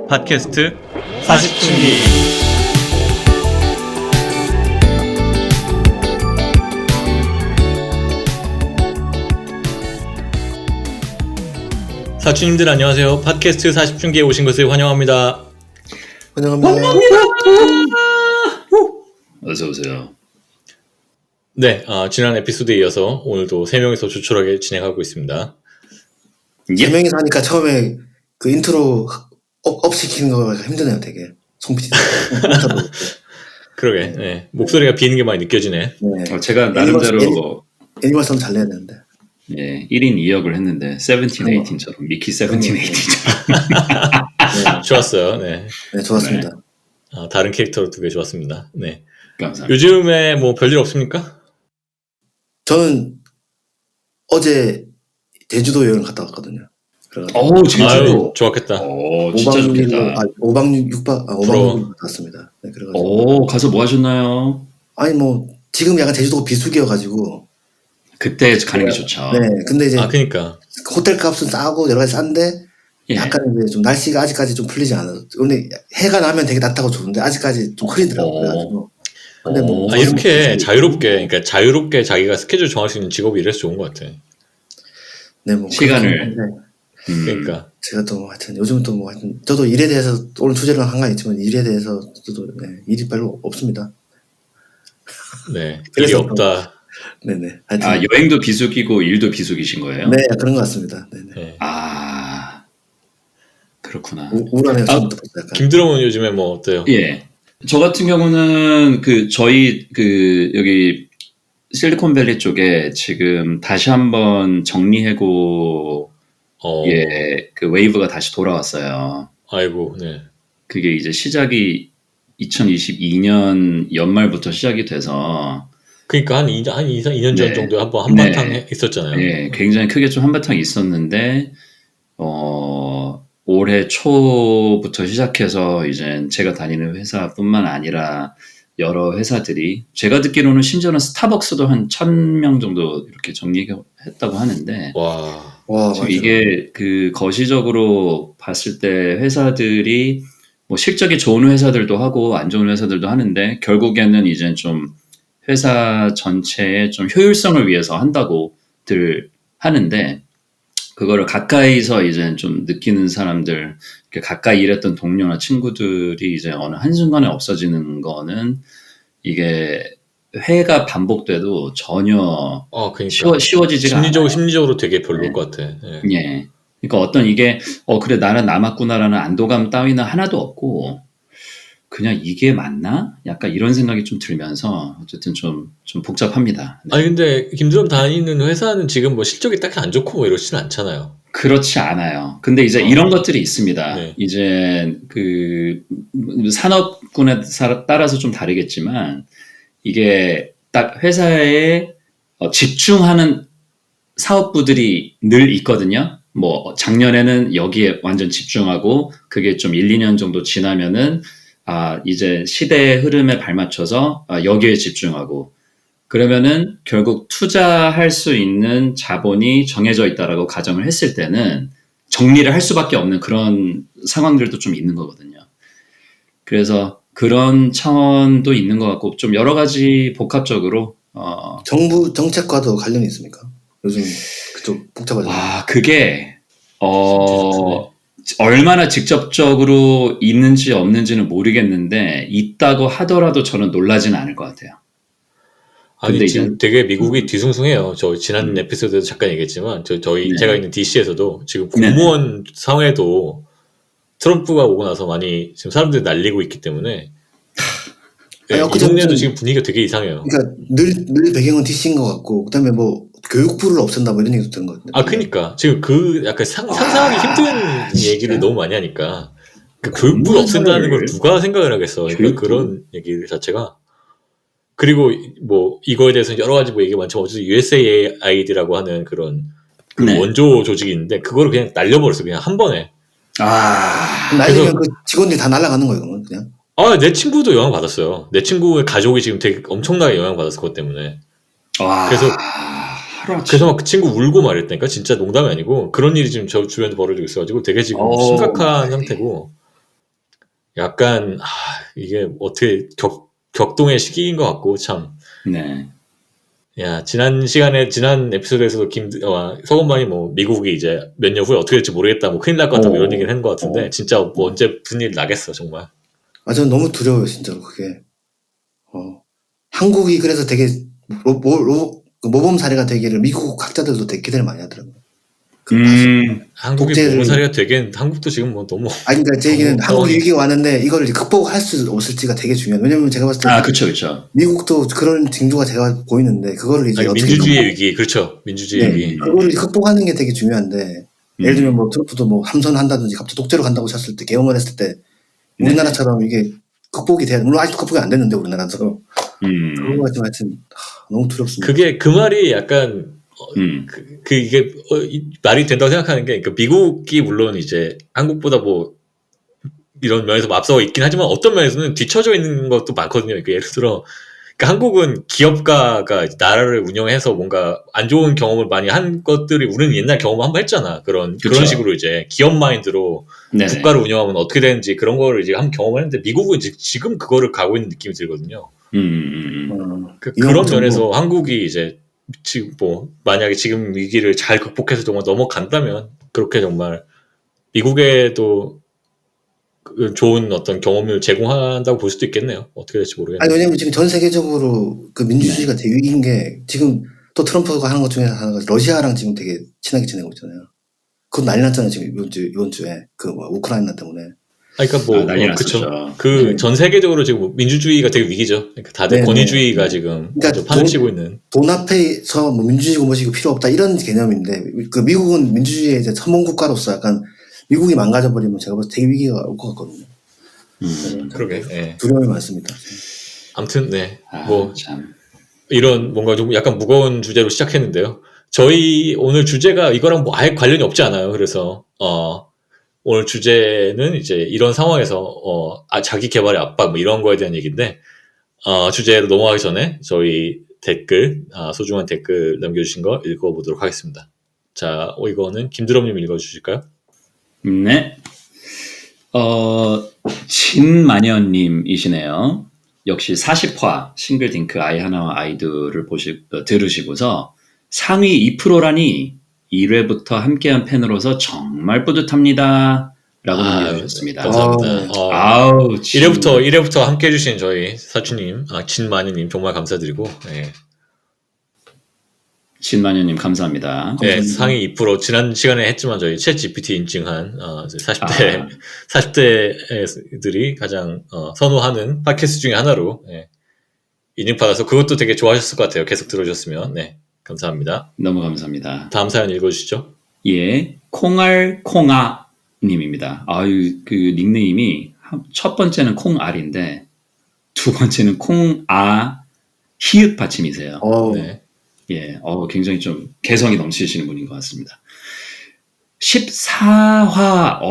팟캐스트 40중기. 사촌님들 안녕하세요. 팟캐스트 40중기에 오신 것을 환영합니다. 환영합니다. 어서 오세요. 네, 지난 에피소드에 이어서 오늘도 3명이서 조촐하게 진행하고 있습니다. 세 명이서 하니까 처음에 그 인트로 업 시키는 거가 힘드네요, 되게. 송PD. 그러게, 네. 목소리가 비는 게 많이 느껴지네. 네. 제가 나름대로 애니멀선 잘 내야 되는데. 예, 1인 2역을 했는데 17, 18처럼 미키 17, 18처럼 네. 좋았어요. 네. 네, 좋았습니다. 다른 캐릭터로 두 개 좋았습니다. 네. 감사합니다. 요즘에 뭐 별일 없습니까? 저는 어제 제주도 여행 갔다 왔거든요. 그래가지고 어우, 제주도. 아유, 좋았겠다. 오, 진짜 5박 6일로, 좋겠다. 5박 6박, 5박 부러워. 6일 갔습니다. 네, 그래가지고. 오, 가서 뭐 하셨나요? 아니, 뭐, 지금 약간 제주도가 비수기여가지고. 그때 가는 게 좋죠. 네, 근데 이제 그니까. 호텔 값은 싸고 여러 가지 싼데, 예. 약간 이제 좀 날씨가 아직까지 좀 풀리지 않아요. 근데 해가 나면 되게 따뜻하고 좋은데, 아직까지 좀 흐리더라고요. 그래가지고. 근데 뭐. 이렇게 자유롭게 자기가 스케줄 정할 수 있는 직업이 이래서 좋은 것 같아. 네, 뭐. 시간을. 그러니까. 제가 또 뭐 하여튼 요즘 또 뭐 하여튼 저도 일에 대해서 오늘 주제랑 한가 있지만 일에 대해서 저도 네, 일이 별로 없습니다. 네. 일이 그래서 없다. 네네. 하여튼 여행도 비수기고 일도 비수기신 거예요? 네 그런 것 같습니다. 네네. 네. 그렇구나. 우울하네요. 지금부터 벌써 약간. 김드럼은 요즘에 뭐 어때요? 예. 저 같은 경우는 저희 여기 실리콘밸리 쪽에 지금 다시 한번 정리해고 그 웨이브가 다시 돌아왔어요. 아이고, 네. 그게 이제 시작이 2022년 연말부터 시작이 돼서 그러니까 한 2년 전 네. 정도에 한바탕 네. 있었잖아요. 예, 굉장히 크게 좀 한바탕 있었는데 올해 초부터 시작해서 이제 제가 다니는 회사뿐만 아니라 여러 회사들이 제가 듣기로는 심지어는 스타벅스도 한 1,000명 정도 이렇게 정리했다고 하는데 와. 지금 맞아요. 이게 거시적으로 봤을 때 회사들이 뭐 실적이 좋은 회사들도 하고 안 좋은 회사들도 하는데 결국에는 이제 좀 회사 전체의 좀 효율성을 위해서 한다고들 하는데 그거를 가까이서 이제 좀 느끼는 사람들, 가까이 일했던 동료나 친구들이 이제 어느 한순간에 없어지는 거는 이게 회가 반복돼도 전혀 그러니까. 쉬워지지가 않아요. 심리적으로 되게 별로일 네. 것 같아. 네. 예. 그러니까 어떤 이게 그래 나는 남았구나라는 안도감 따위는 하나도 없고 그냥 이게 맞나? 약간 이런 생각이 좀 들면서 어쨌든 좀 복잡합니다. 네. 아니 근데 김드럼 다니는 회사는 지금 뭐 실적이 딱히 안 좋고 뭐 이러진 않잖아요. 그렇지 않아요. 근데 이제 이런 것들이 있습니다. 네. 이제 그 산업군에 따라서 좀 다르겠지만 이게 딱 회사에 집중하는 사업부들이 늘 있거든요. 뭐 작년에는 여기에 완전 집중하고 그게 좀 1, 2년 정도 지나면은 이제 시대의 흐름에 발맞춰서 여기에 집중하고 그러면은 결국 투자할 수 있는 자본이 정해져 있다라고 가정을 했을 때는 정리를 할 수밖에 없는 그런 상황들도 좀 있는 거거든요. 그래서 그런 차원도 있는 것 같고 좀 여러 가지 복합적으로 정부 정책과도 관련이 있습니까? 요즘 그쪽 복잡하죠. 그게 얼마나 직접적으로 있는지 없는지는 모르겠는데 있다고 하더라도 저는 놀라지는 않을 것 같아요. 아니 근데 지금 이제 되게 미국이 뒤숭숭해요. 저 지난 에피소드에도 잠깐 얘기했지만 제가 있는 DC에서도 지금 공무원 상회도 트럼프가 오고 나서 많이 지금 사람들이 날리고 있기 때문에 이 동네도 지금 분위기가 되게 이상해요. 그러니까 늘 배경은 DC인 것 같고 그다음에 뭐 교육부를 없앤다 뭐 이런 얘기도 들은 것 같은데. 그러니까 지금 약간 상상하기 힘든 얘기를 너무 많이 하니까 교육부를 없앤다는 걸 누가 생각을 하겠어. 그러니까 그런 얘기 자체가. 그리고 뭐 이거에 대해서 여러 가지 뭐 얘기가 많지만 어쨌든 USAID라고 하는 그런 원조 조직이 있는데 그거를 그냥 날려버렸어. 그냥 한 번에. 날리면 그 직원들이 다 날아가는 거예요, 그냥. 내 친구도 영향 받았어요. 내 친구의 가족이 지금 되게 엄청나게 영향 받았을 것 때문에. 그래서 막 그 친구 울고 말했다니까. 진짜 농담이 아니고 그런 일이 지금 저 주변에 벌어지고 있어가지고 되게 지금 심각한 상태고. 약간 이게 어떻게 격동의 시기인 것 같고 참. 네. 야, 지난 에피소드에서도 서건만이 뭐 미국이 이제 몇 년 후에 어떻게 될지 모르겠다, 뭐 큰일 날 것 같다, 뭐 이런 얘기를 한 것 같은데 진짜 뭐 언제 무슨 일 나겠어 정말. 저는 너무 두려워요, 진짜로 그게. 한국이 그래서 되게 모범 사례가 되기를 미국 학자들도 되게 기대를 많이 하더라고요. 한국이 모범 사례가 되긴 한국도 지금 뭐 너무. 그러니까 제 얘기는 한국이 위기가 왔는데 이걸 이제 극복할 수 없을지가 되게 중요해요. 왜냐면 제가 봤을 때 그렇죠. 미국도 그런 징조가 제가 보이는데 그거를 이제 어떻게 민주주의의 위기, 그렇죠. 민주주의의 위기. 그거를 극복하는 게 되게 중요한데 예를 들면 뭐 트럼프도 뭐 함선한다든지 갑자기 독재로 간다고 쳤을 때 계엄을 했을 때 우리나라처럼 이게 극복이 돼야 물론 아직도 극복이 안 됐는데 우리나라도 그거가 좀 하여튼 너무 두렵습니다. 그게 그 말이 약간 이게 말이 된다고 생각하는 게, 그러니까 미국이 물론 이제 한국보다 뭐 이런 면에서 앞서 있긴 하지만 어떤 면에서는 뒤처져 있는 것도 많거든요. 그러니까 예를 들어, 그러니까 한국은 기업가가 나라를 운영해서 뭔가 안 좋은 경험을 많이 한 것들이 우리는 옛날 경험을 한번 했잖아. 그런 식으로 이제 기업 마인드로 네네. 국가를 운영하면 어떻게 되는지 그런 거를 이제 한번 경험을 했는데 미국은 이제 지금 그거를 가고 있는 느낌이 들거든요. 그런 면에서 한국이 이제 지금 뭐 만약에 지금 위기를 잘 극복해서 정말 넘어간다면 그렇게 정말 미국에도 좋은 어떤 경험을 제공한다고 볼 수도 있겠네요. 어떻게 될지 모르겠네요. 왜냐면 지금 전 세계적으로 그 민주주의가 되게 위기인 게 지금 또 트럼프가 하는 것 중에 하나가 러시아랑 지금 되게 친하게 지내고 있잖아요. 그건 난리 났잖아요. 지금 이번 주에 그 뭐 우크라이나 때문에. 그러니까 뭐 그렇죠. 전 세계적으로 지금 민주주의가 되게 위기죠. 그러니까 다들 권위주의가 지금 판을 치고 있는. 돈 앞에서 뭐 민주주의고 뭐시고 필요 없다 이런 개념인데 그 미국은 민주주의의 이제 선봉 국가로서 약간 미국이 망가져 버리면 제가 봐서 되게 위기가 올 것 같거든요. 그러게. 네. 두려움이 많습니다. 아무튼 뭐 이런 뭔가 좀 약간 무거운 주제로 시작했는데요. 저희 오늘 주제가 이거랑 뭐 아예 관련이 없지 않아요. 그래서 오늘 주제는 이제 이런 상황에서 자기 개발의 압박 뭐 이런 거에 대한 얘기인데 주제로 넘어가기 전에 저희 댓글 소중한 댓글 남겨주신 거 읽어보도록 하겠습니다. 자, 이거는 김드럼님 읽어주실까요? 네. 진마녀님이시네요. 역시 40화 싱글딩크 아이 하나와 아이들을 들으시고서 상위 2%라니 1회부터 함께한 팬으로서 정말 뿌듯합니다. 라고 남겨주셨습니다. 감사합니다. 1회부터 함께 해주신 저희 사주님, 진마녀님 정말 감사드리고, 네. 진마녀님 감사합니다. 네, 상위 2% 지난 시간에 했지만 저희 챗 GPT 인증한 40대들이 가장 선호하는 팟캐스트 중에 하나로 인증받아서 그것도 되게 좋아하셨을 것 같아요. 계속 들어주셨으면. 네, 감사합니다. 너무 감사합니다. 다음 사연 읽어주시죠. 예, 콩알콩아님입니다. 그 닉네임이 첫 번째는 콩알인데 두 번째는 콩아 히읗 받침이세요. 네. 예, 굉장히 좀 개성이 넘치시는 분인 것 같습니다. 14화.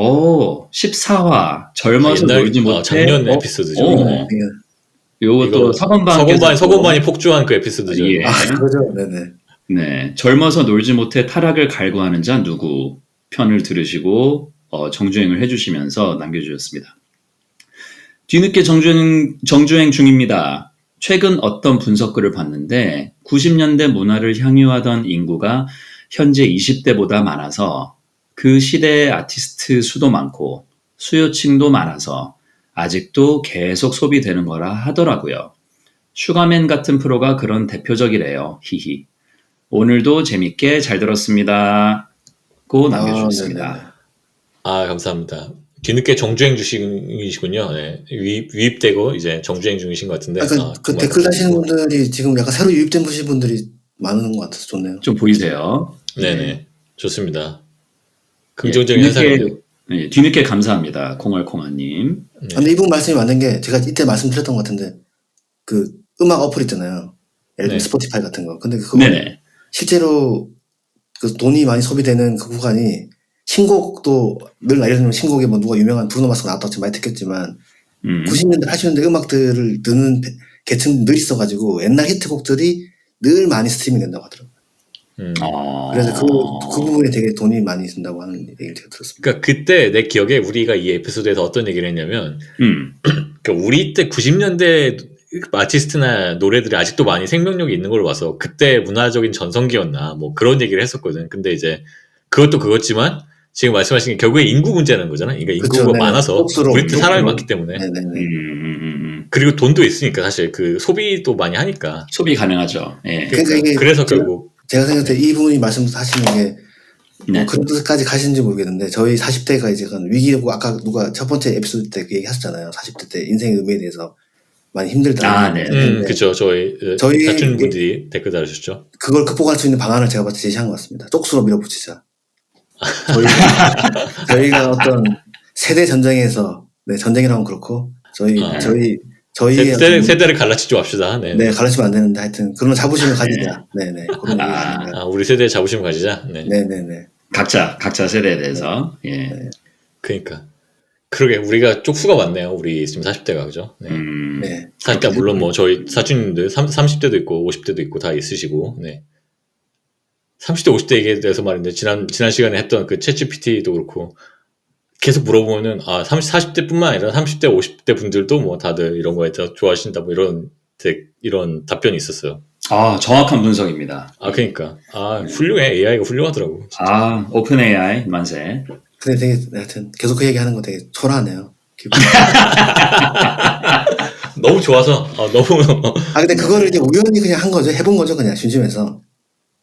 젊어서 놀지 못해. 작년 에피소드죠. 요것도 서건반이 폭주한 그 에피소드죠. 예. 그거죠. 네네. 네. 젊어서 놀지 못해 타락을 갈구하는 자 누구 편을 들으시고, 정주행을 해주시면서 남겨주셨습니다. 뒤늦게 정주행 중입니다. 최근 어떤 분석글을 봤는데 90년대 문화를 향유하던 인구가 현재 20대보다 많아서 그 시대의 아티스트 수도 많고 수요층도 많아서 아직도 계속 소비되는 거라 하더라고요. 슈가맨 같은 프로가 그런 대표적이래요. 히히. 오늘도 재밌게 잘 들었습니다. 고 남겨주셨습니다. 감사합니다. 뒤늦게 정주행 중이시군요. 네. 유입되고 이제 정주행 중이신 것 같은데. 그 댓글 다시는 분들이 지금 약간 새로 유입된 분들이 많은 것 같아서 좋네요. 좀 보이세요? 네네. 좋습니다. 긍정적인 현상이에요. 네, 뒤늦게 감사합니다. 콩알콩아님. 네. 근데 이분 말씀이 맞는 게 제가 이때 말씀드렸던 것 같은데 그 음악 어플 있잖아요. 예를 들면 스포티파이 같은 거. 근데 그거 실제로 그 돈이 많이 소비되는 그 구간이 신곡도 늘 예를 들면 신곡에 뭐 누가 유명한 브루노 마스가 나왔다고 지금 많이 듣겠지만 90년대 80년대 음악들을 듣는 계층 늘 있어가지고 옛날 히트곡들이 늘 많이 스트리밍 된다고 하더라고요. 그래서 그 부분에 되게 돈이 많이 든다고 하는 얘기를 제가 들었습니다. 그러니까 그때 내 기억에 우리가 이 에피소드에서 어떤 얘기를 했냐면, 그러니까 우리 때 90년대 아티스트나 노래들이 아직도 많이 생명력이 있는 걸 봐서 그때 문화적인 전성기였나 뭐 그런 얘기를 했었거든. 근데 이제 그것도 그렇지만 지금 말씀하신 게 결국에 인구 문제라는 거잖아. 그러니까 인구가 그쵸, 네. 많아서 똑수로, 우리 때 사람이 똑수로. 많기 때문에 네네네. 그리고 돈도 있으니까 사실 그 소비도 많이 하니까 소비 가능하죠. 예. 그러니까 이게 그래서 제가- 결국 제가 생각할 때 이분이 말씀하시는 게 네. 그런 뜻까지 가시는지 모르겠는데 저희 40대가 이제 위기고 아까 누가 첫 번째 에피소드 때 그 얘기 하셨잖아요. 40대 때 인생의 의미에 대해서 많이 힘들다. 네. 그죠. 저희 사촌 분들이 댓글 달으셨죠. 그걸 극복할 수 있는 방안을 제가 봤을 때 제시한 것 같습니다. 쪽수로 밀어붙이자. 저희가 어떤 세대 전쟁에서 전쟁이라면 그렇고 저희 세대를 갈라치지 맙시다. 네. 네, 가르치면 안 되는데 하여튼 그런 자부심을 가지자. 네네. 그런 얘기입니다. 우리 세대의 자부심 가지자. 네. 네네네. 각자 세대에 대해서. 예. 그러니까 그러게 우리가 쪽수가 많네요. 우리 지금 40대가 그죠? 네. 네. 40대 물론 뭐 저희 사촌님들 30대도 있고 50대도 있고 다 있으시고. 네. 30대 50대 얘기에 대해서 말인데 지난 시간에 했던 그 챗GPT도 그렇고 계속 물어보면은 40대뿐만 아니라 30대 50대 분들도 뭐 다들 이런 거에 대해서 좋아하신다 뭐 이런 답변이 있었어요. 정확한 분석입니다. 그러니까 훌륭해. AI가 훌륭하더라고. 진짜. 오픈 AI 만세. 근데 되게 하여튼 계속 그 얘기하는 거 되게 초라하네요. 너무 좋아서 너무 근데 그거를 이제 우연히 그냥 한 거죠. 해본 거죠. 그냥 심심해서.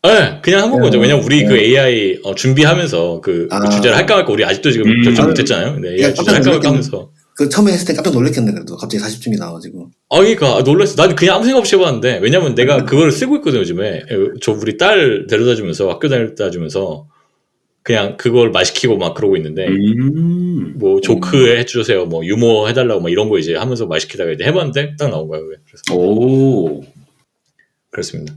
네, 그냥 한번 거죠. 왜냐면 우리 그 AI 준비하면서 그 주제를 할까 말까 우리 아직도 지금 결정 못했잖아요. 근데 AI 주제를 할까 말까 하면서 그 처음에 했을 때 깜짝 놀랐겠네. 그래도 갑자기 40쯤이 나와가지고. 그러니까 놀랐어. 난 그냥 아무 생각 없이 해봤는데 왜냐면 내가 그걸 쓰고 있거든 요즘에. 우리 딸 데려다주면서 학교 데려다주면서 그냥 그걸 말 시키고 막 그러고 있는데 뭐 조크 해주세요, 뭐 유머 해달라고 막 이런 거 이제 하면서 말 시키다가 이제 해봤는데 딱 나온 거야 그게. 그래서 그렇습니다.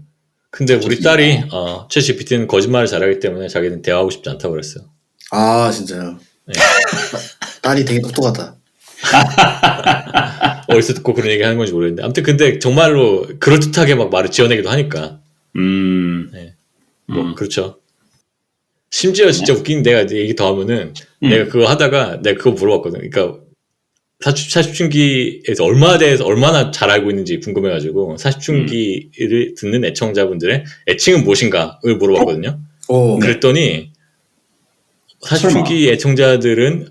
근데 우리 딸이 챗GPT는 거짓말을 잘하기 때문에 자기는 대화하고 싶지 않다고 그랬어요. 진짜요? 네. 딸이 되게 똑똑하다. 어디서 듣고 그런 얘기 하는 건지 모르겠는데 아무튼 근데 정말로 그럴듯하게 막 말을 지어내기도 하니까 그렇죠. 심지어 진짜 웃긴 내가 얘기 더 하면은 내가 그거 하다가 내가 그거 물어봤거든. 그러니까 사춘기에서 얼마나 잘 알고 있는지 궁금해가지고 사춘기를 듣는 애청자분들의 애칭은 무엇인가를 물어봤거든요. 그랬더니 사춘기 애청자들은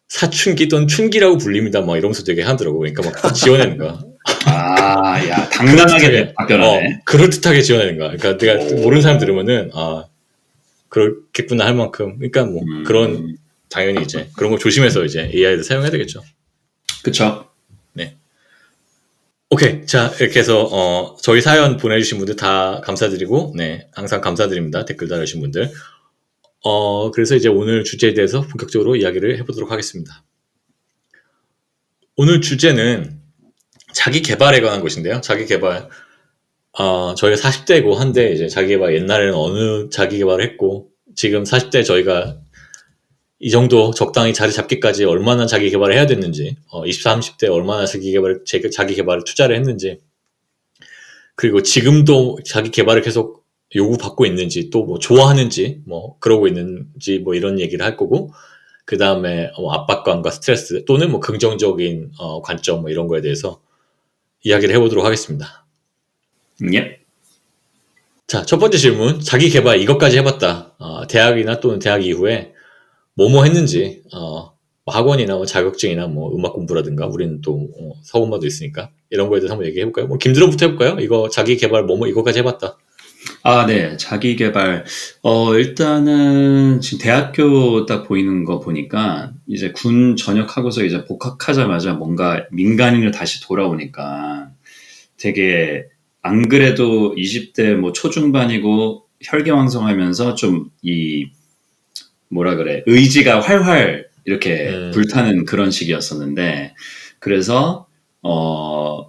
사춘기 또는 춘기라고 불립니다. 막 이러면서 되게 하더라고. 그러니까 막 지어내는 거야. 야, 당당하게 답변하네. 그럴듯하게 지어내는 거야. 그러니까 내가 모르는 사람 들으면은 그렇겠구나 할 만큼. 그러니까 뭐 그런 당연히 이제 그런 거 조심해서 이제 AI를 사용해야 되겠죠. 그쵸. 네. 오케이. 자, 이렇게 해서, 저희 사연 보내주신 분들 다 감사드리고, 네. 항상 감사드립니다. 댓글 달아주신 분들. 그래서 이제 오늘 주제에 대해서 본격적으로 이야기를 해보도록 하겠습니다. 오늘 주제는 자기 개발에 관한 것인데요. 자기 개발. 저희가 40대고 한데, 이제 자기 개발, 옛날에는 어느 자기 개발을 했고, 지금 40대 저희가 이 정도 적당히 자리 잡기까지 얼마나 자기 개발을 해야 됐는지, 20, 30대 얼마나 자기 개발을 투자를 했는지, 그리고 지금도 자기 개발을 계속 요구받고 있는지, 또 뭐 좋아하는지, 뭐 그러고 있는지, 뭐 이런 얘기를 할 거고, 그 다음에 압박감과 스트레스, 또는 뭐 긍정적인 관점, 뭐 이런 거에 대해서 이야기를 해보도록 하겠습니다. 자, 첫 번째 질문. 자기 개발 이것까지 해봤다. 대학이나 또는 대학 이후에 뭐뭐 했는지, 학원이나 뭐 자격증이나 뭐 음악 공부라든가, 우리는 또 서원마도 있으니까 이런 거에 대해서 한번 얘기해 볼까요? 뭐 김드럼부터 해볼까요? 이거 자기 개발 뭐뭐 이거까지 해봤다. 네, 자기 개발. 일단은 지금 대학교 딱 보이는 거 보니까 이제 군 전역하고서 이제 복학하자마자 뭔가 민간인으로 다시 돌아오니까 되게 안 그래도 20대 뭐 초중반이고 혈기왕성하면서 좀 의지가 활활 이렇게 불타는 그런 시기였었는데, 그래서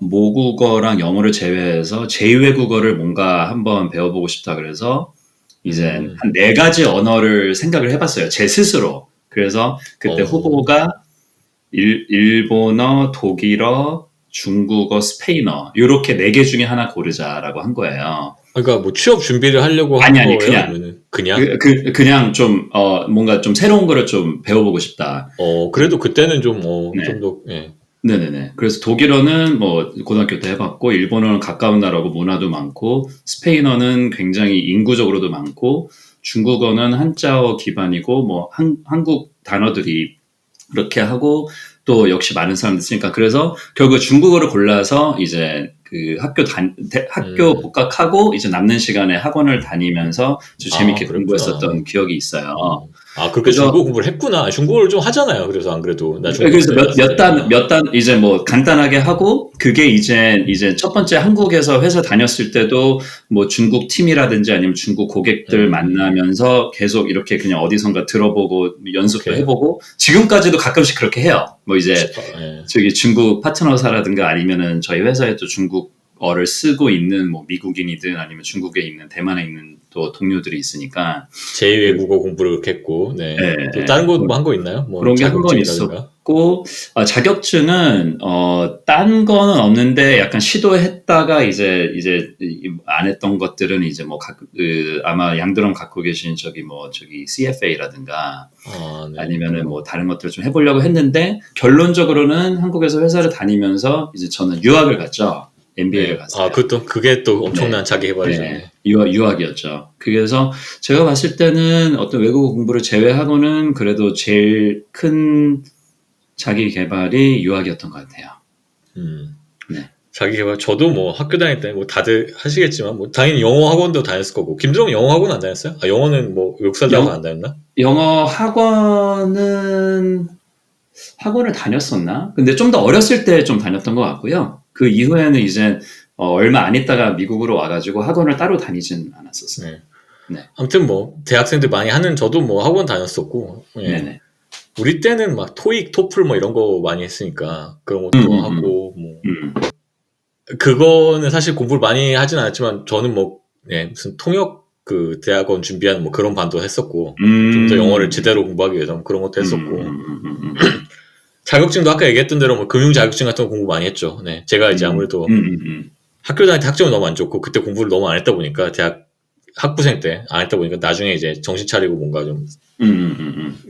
모국어랑 영어를 제외해서 제2외국어를 뭔가 한번 배워보고 싶다 그래서 이제 한 4가지 언어를 생각을 해봤어요. 제 스스로. 그래서 그때 후보가 일본어, 독일어, 중국어, 스페인어 이렇게 4개 중에 하나 고르자라고 한 거예요. 그러니까 뭐 취업 준비를 하려고 아니, 한 아니, 거예요? 그냥. 아니면은 그냥? 그냥 좀, 뭔가 좀 새로운 거를 좀 배워보고 싶다. 그래도 그때는 좀, 네. 좀 더, 예. 네네네. 그래서 독일어는 뭐 고등학교 때 해봤고, 일본어는 가까운 나라고 문화도 많고, 스페인어는 굉장히 인구적으로도 많고, 중국어는 한자어 기반이고, 뭐 한국 단어들이 그렇게 하고, 또 역시 많은 사람들 쓰니까, 그래서 결국 중국어를 골라서 이제 그 학교 복학하고 이제 남는 시간에 학원을 다니면서 아주 재밌게 그랬구나. 공부했었던 기억이 있어요. 그렇게 그래서- 중국어 공부를 했구나. 중국어를 좀 하잖아요. 그래서 안 그래도. 나 중국어 그래서 때 몇 단 이제 뭐 간단하게 하고, 그게 이제 첫 번째 한국에서 회사 다녔을 때도 뭐 중국 팀이라든지 아니면 중국 고객들 만나면서 계속 이렇게 그냥 어디선가 들어보고 연습도 오케이. 해보고, 지금까지도 가끔씩 그렇게 해요. 뭐 이제 예. 저기 중국 파트너사라든가 아니면은 저희 회사에도 중국어를 쓰고 있는 뭐 미국인이든 아니면 중국에 있는 대만에 있는 또 동료들이 있으니까 제2외국어 공부를 그렇게 했고, 네. 네. 또 다른 거 뭐 한 거 있나요? 뭐 그런 게 한 건 자격증이라든가. 있었고, 자격증은 딴 거는 없는데 약간 시도했다가 이제 안 했던 것들은 이제 뭐 아마 양드럼 갖고 계신 저기 CFA라든가 네. 아니면은 뭐 다른 것들을 좀 해보려고 했는데, 결론적으로는 한국에서 회사를 다니면서 이제 저는 유학을 갔죠. MBA를 갔어요. 그게 또 엄청난 네. 자기 개발이죠. 네. 유학이었죠. 그래서 제가 봤을 때는 어떤 외국어 공부를 제외하고는 그래도 제일 큰 자기 개발이 유학이었던 것 같아요. 네. 자기 개발. 저도 뭐 학교 다닐 때 뭐 다들 하시겠지만 뭐 당연히 영어 학원도 다녔을 거고. 김주영 영어 학원 안 다녔어요? 영어는 뭐 외국 살다가 안 다녔나? 영어 학원을 다녔었나? 근데 좀 더 어렸을 때 좀 다녔던 것 같고요. 그 이후에는 이제 얼마 안 있다가 미국으로 와가지고 학원을 따로 다니진 않았었어요. 네. 네. 아무튼 뭐 대학생들 많이 하는 저도 뭐 학원 다녔었고. 예. 네네. 우리 때는 막 토익, 토플 뭐 이런 거 많이 했으니까 그런 것도 하고 뭐 그거는 사실 공부를 많이 하진 않았지만 저는 뭐 무슨 통역 그 대학원 준비하는 뭐 그런 반도 했었고 좀 더 영어를 제대로 공부하기 위해서 뭐 그런 것도 했었고 자격증도 아까 얘기했던 대로 뭐 금융 자격증 같은 거 공부 많이 했죠. 네, 제가 이제 아무래도 학교 다닐 때 학점이 너무 안 좋고 그때 공부를 너무 안 했다 보니까 대학 학부생 때 안 했다 보니까 나중에 이제 정신 차리고 뭔가 좀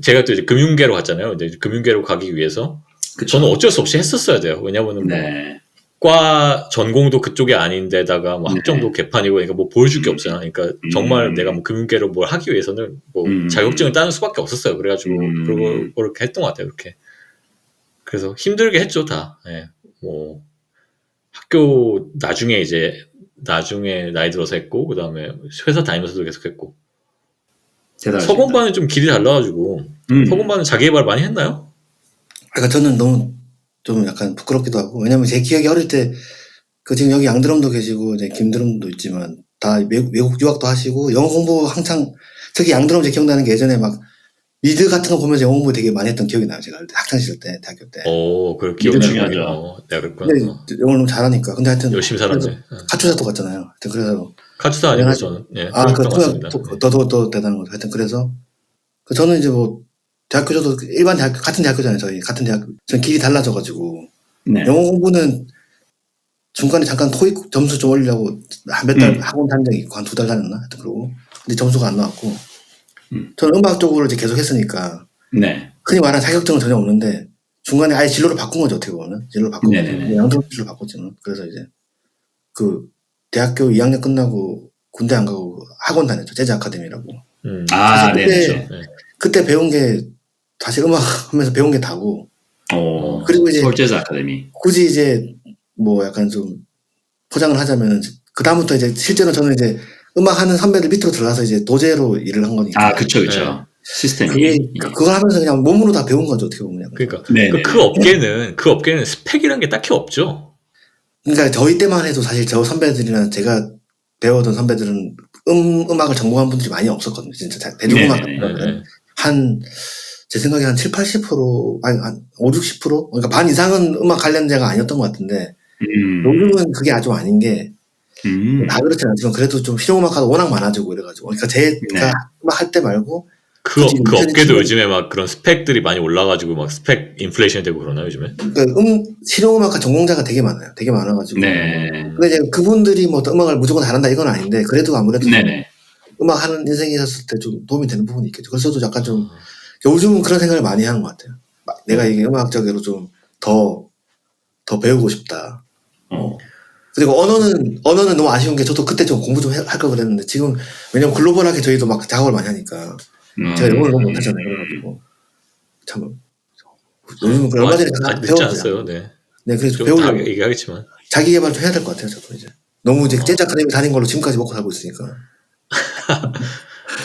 제가 또 이제 금융계로 갔잖아요. 근데 금융계로 가기 위해서 그쵸. 저는 어쩔 수 없이 했었어야 돼요. 왜냐면은 네. 과 전공도 그쪽이 아닌데다가 뭐 학점도 개판이고 그러니까 뭐 보여줄 게 없어요. 그러니까 정말 내가 뭐 금융계로 뭘 하기 위해서는 뭐 자격증을 따는 수밖에 없었어요. 그래가지고 그렇게 했던 것 같아요. 그렇게. 그래서 힘들게 했죠 다. 예. 뭐 학교 나중에 나이 들어서 했고 그 다음에 회사 다니면서도 계속 했고. 대단하십니다. 서건반은 좀 길이 달라가지고 서건반은 자기 개발 많이 했나요? 그러니까 저는 너무 좀 약간 부끄럽기도 하고, 왜냐면 제 기억이 어릴 때 지금 여기 양드럼도 계시고 이제 김드럼도 있지만 다 외국 유학도 하시고 영어 공부 한창, 특히 양드럼 제 기억나는 게 예전에 막 리드 같은 거 보면서 영어 공부 되게 많이 했던 기억이 나요. 제가 학창 시절 때, 대학교 때. 그 기억이 중요하죠. 내가 그랬구나. 근데 영어를 너무 잘하니까. 근데 하여튼 열심히 살았네. 카투사도 갔잖아요. 하여튼 그래서 카투사 아니고 저는 그 맞습니다. 더 대단한 거죠. 하여튼 그래서 저는 이제 뭐 대학교 저도 일반 대학교 같은 대학교잖아요. 저희 같은 대학교. 전 길이 달라져가지고 영어 공부는 중간에 잠깐 토익 점수 좀 올리려고 몇 달 학원 다닌 적이 있고 한 2달 다녔나? 하여튼 그러고 근데 점수가 안 나왔고 저는 음악 쪽으로 이제 계속 했으니까 흔히 말하는 자격증은 전혀 없는데 중간에 아예 진로를 바꾼 거죠. 어떻게 보면 진로를 바꾼 거죠. 양드럼 진로를 바꿨지만 그래서 이제 그 대학교 2학년 끝나고 군대 안 가고 학원 다녔죠. 재즈 아카데미라고. 그때 배운 게 사실 음악 하면서 배운 게 다고. 그리고 이제 서울 재즈 아카데미. 굳이 이제 뭐 약간 좀 포장을 하자면 그 다음부터 이제 실제로 저는 이제 음악 하는 선배들 밑으로 들어가서 이제 도제로 일을 한 거니까. 그쵸. 시스템이. 그걸 하면서 그냥 몸으로 다 배운 거죠. 어떻게 보면. 그러니까 그 업계는 스펙이란 게 딱히 없죠. 그러니까 저희 때만 해도 사실 저 선배들이나 제가 배우던 선배들은 음악을 전공한 분들이 많이 없었거든요. 진짜 대중음악 제 생각에 한 7, 80% 아니 한 5, 60% 그러니까 반 이상은 음악 관련자가 아니었던 것 같은데 요즘은 그게 아주 아닌 게 다 그렇진 않지만 그래도 좀 실용음악가도 워낙 많아지고 이래가지고 그러니까 제가 음악 할 때 말고 그 굳이 업계도 실용- 요즘에 막 그런 스펙들이 많이 올라가지고 막 스펙 인플레이션 되고 그러나 요즘에? 그러니까 실용음악과 전공자가 되게 많아요. 되게 많아가지고. 네. 근데 이제 그분들이 뭐 어떤 음악을 무조건 잘한다 이건 아닌데 그래도 아무래도 좀 네네. 음악 하는 인생에 있었을 때 좀 도움이 되는 부분이 있겠죠. 그래서 저도 약간 좀 요즘은 그런 생각을 많이 하는 것 같아요. 내가 이게 음악적으로 좀 더 배우고 싶다. 어. 그리고 언어는 너무 아쉬운 게 저도 그때 좀 공부 좀 할 걸 그랬는데 지금 왜냐면 글로벌하게 저희도 막 작업을 많이 하니까 제가 영어를 너무 못하잖아요. 그래가지고 참 요즘은 그 얼마 전에 늦지 배웠어요. 않았어요. 네. 네, 그래서 좀 다 배우려고 얘기하겠지만. 자기 개발 좀 해야 될 것 같아요. 저도 이제 너무 이제 재즈 아카데미 다닌 걸로 지금까지 먹고 살고 있으니까.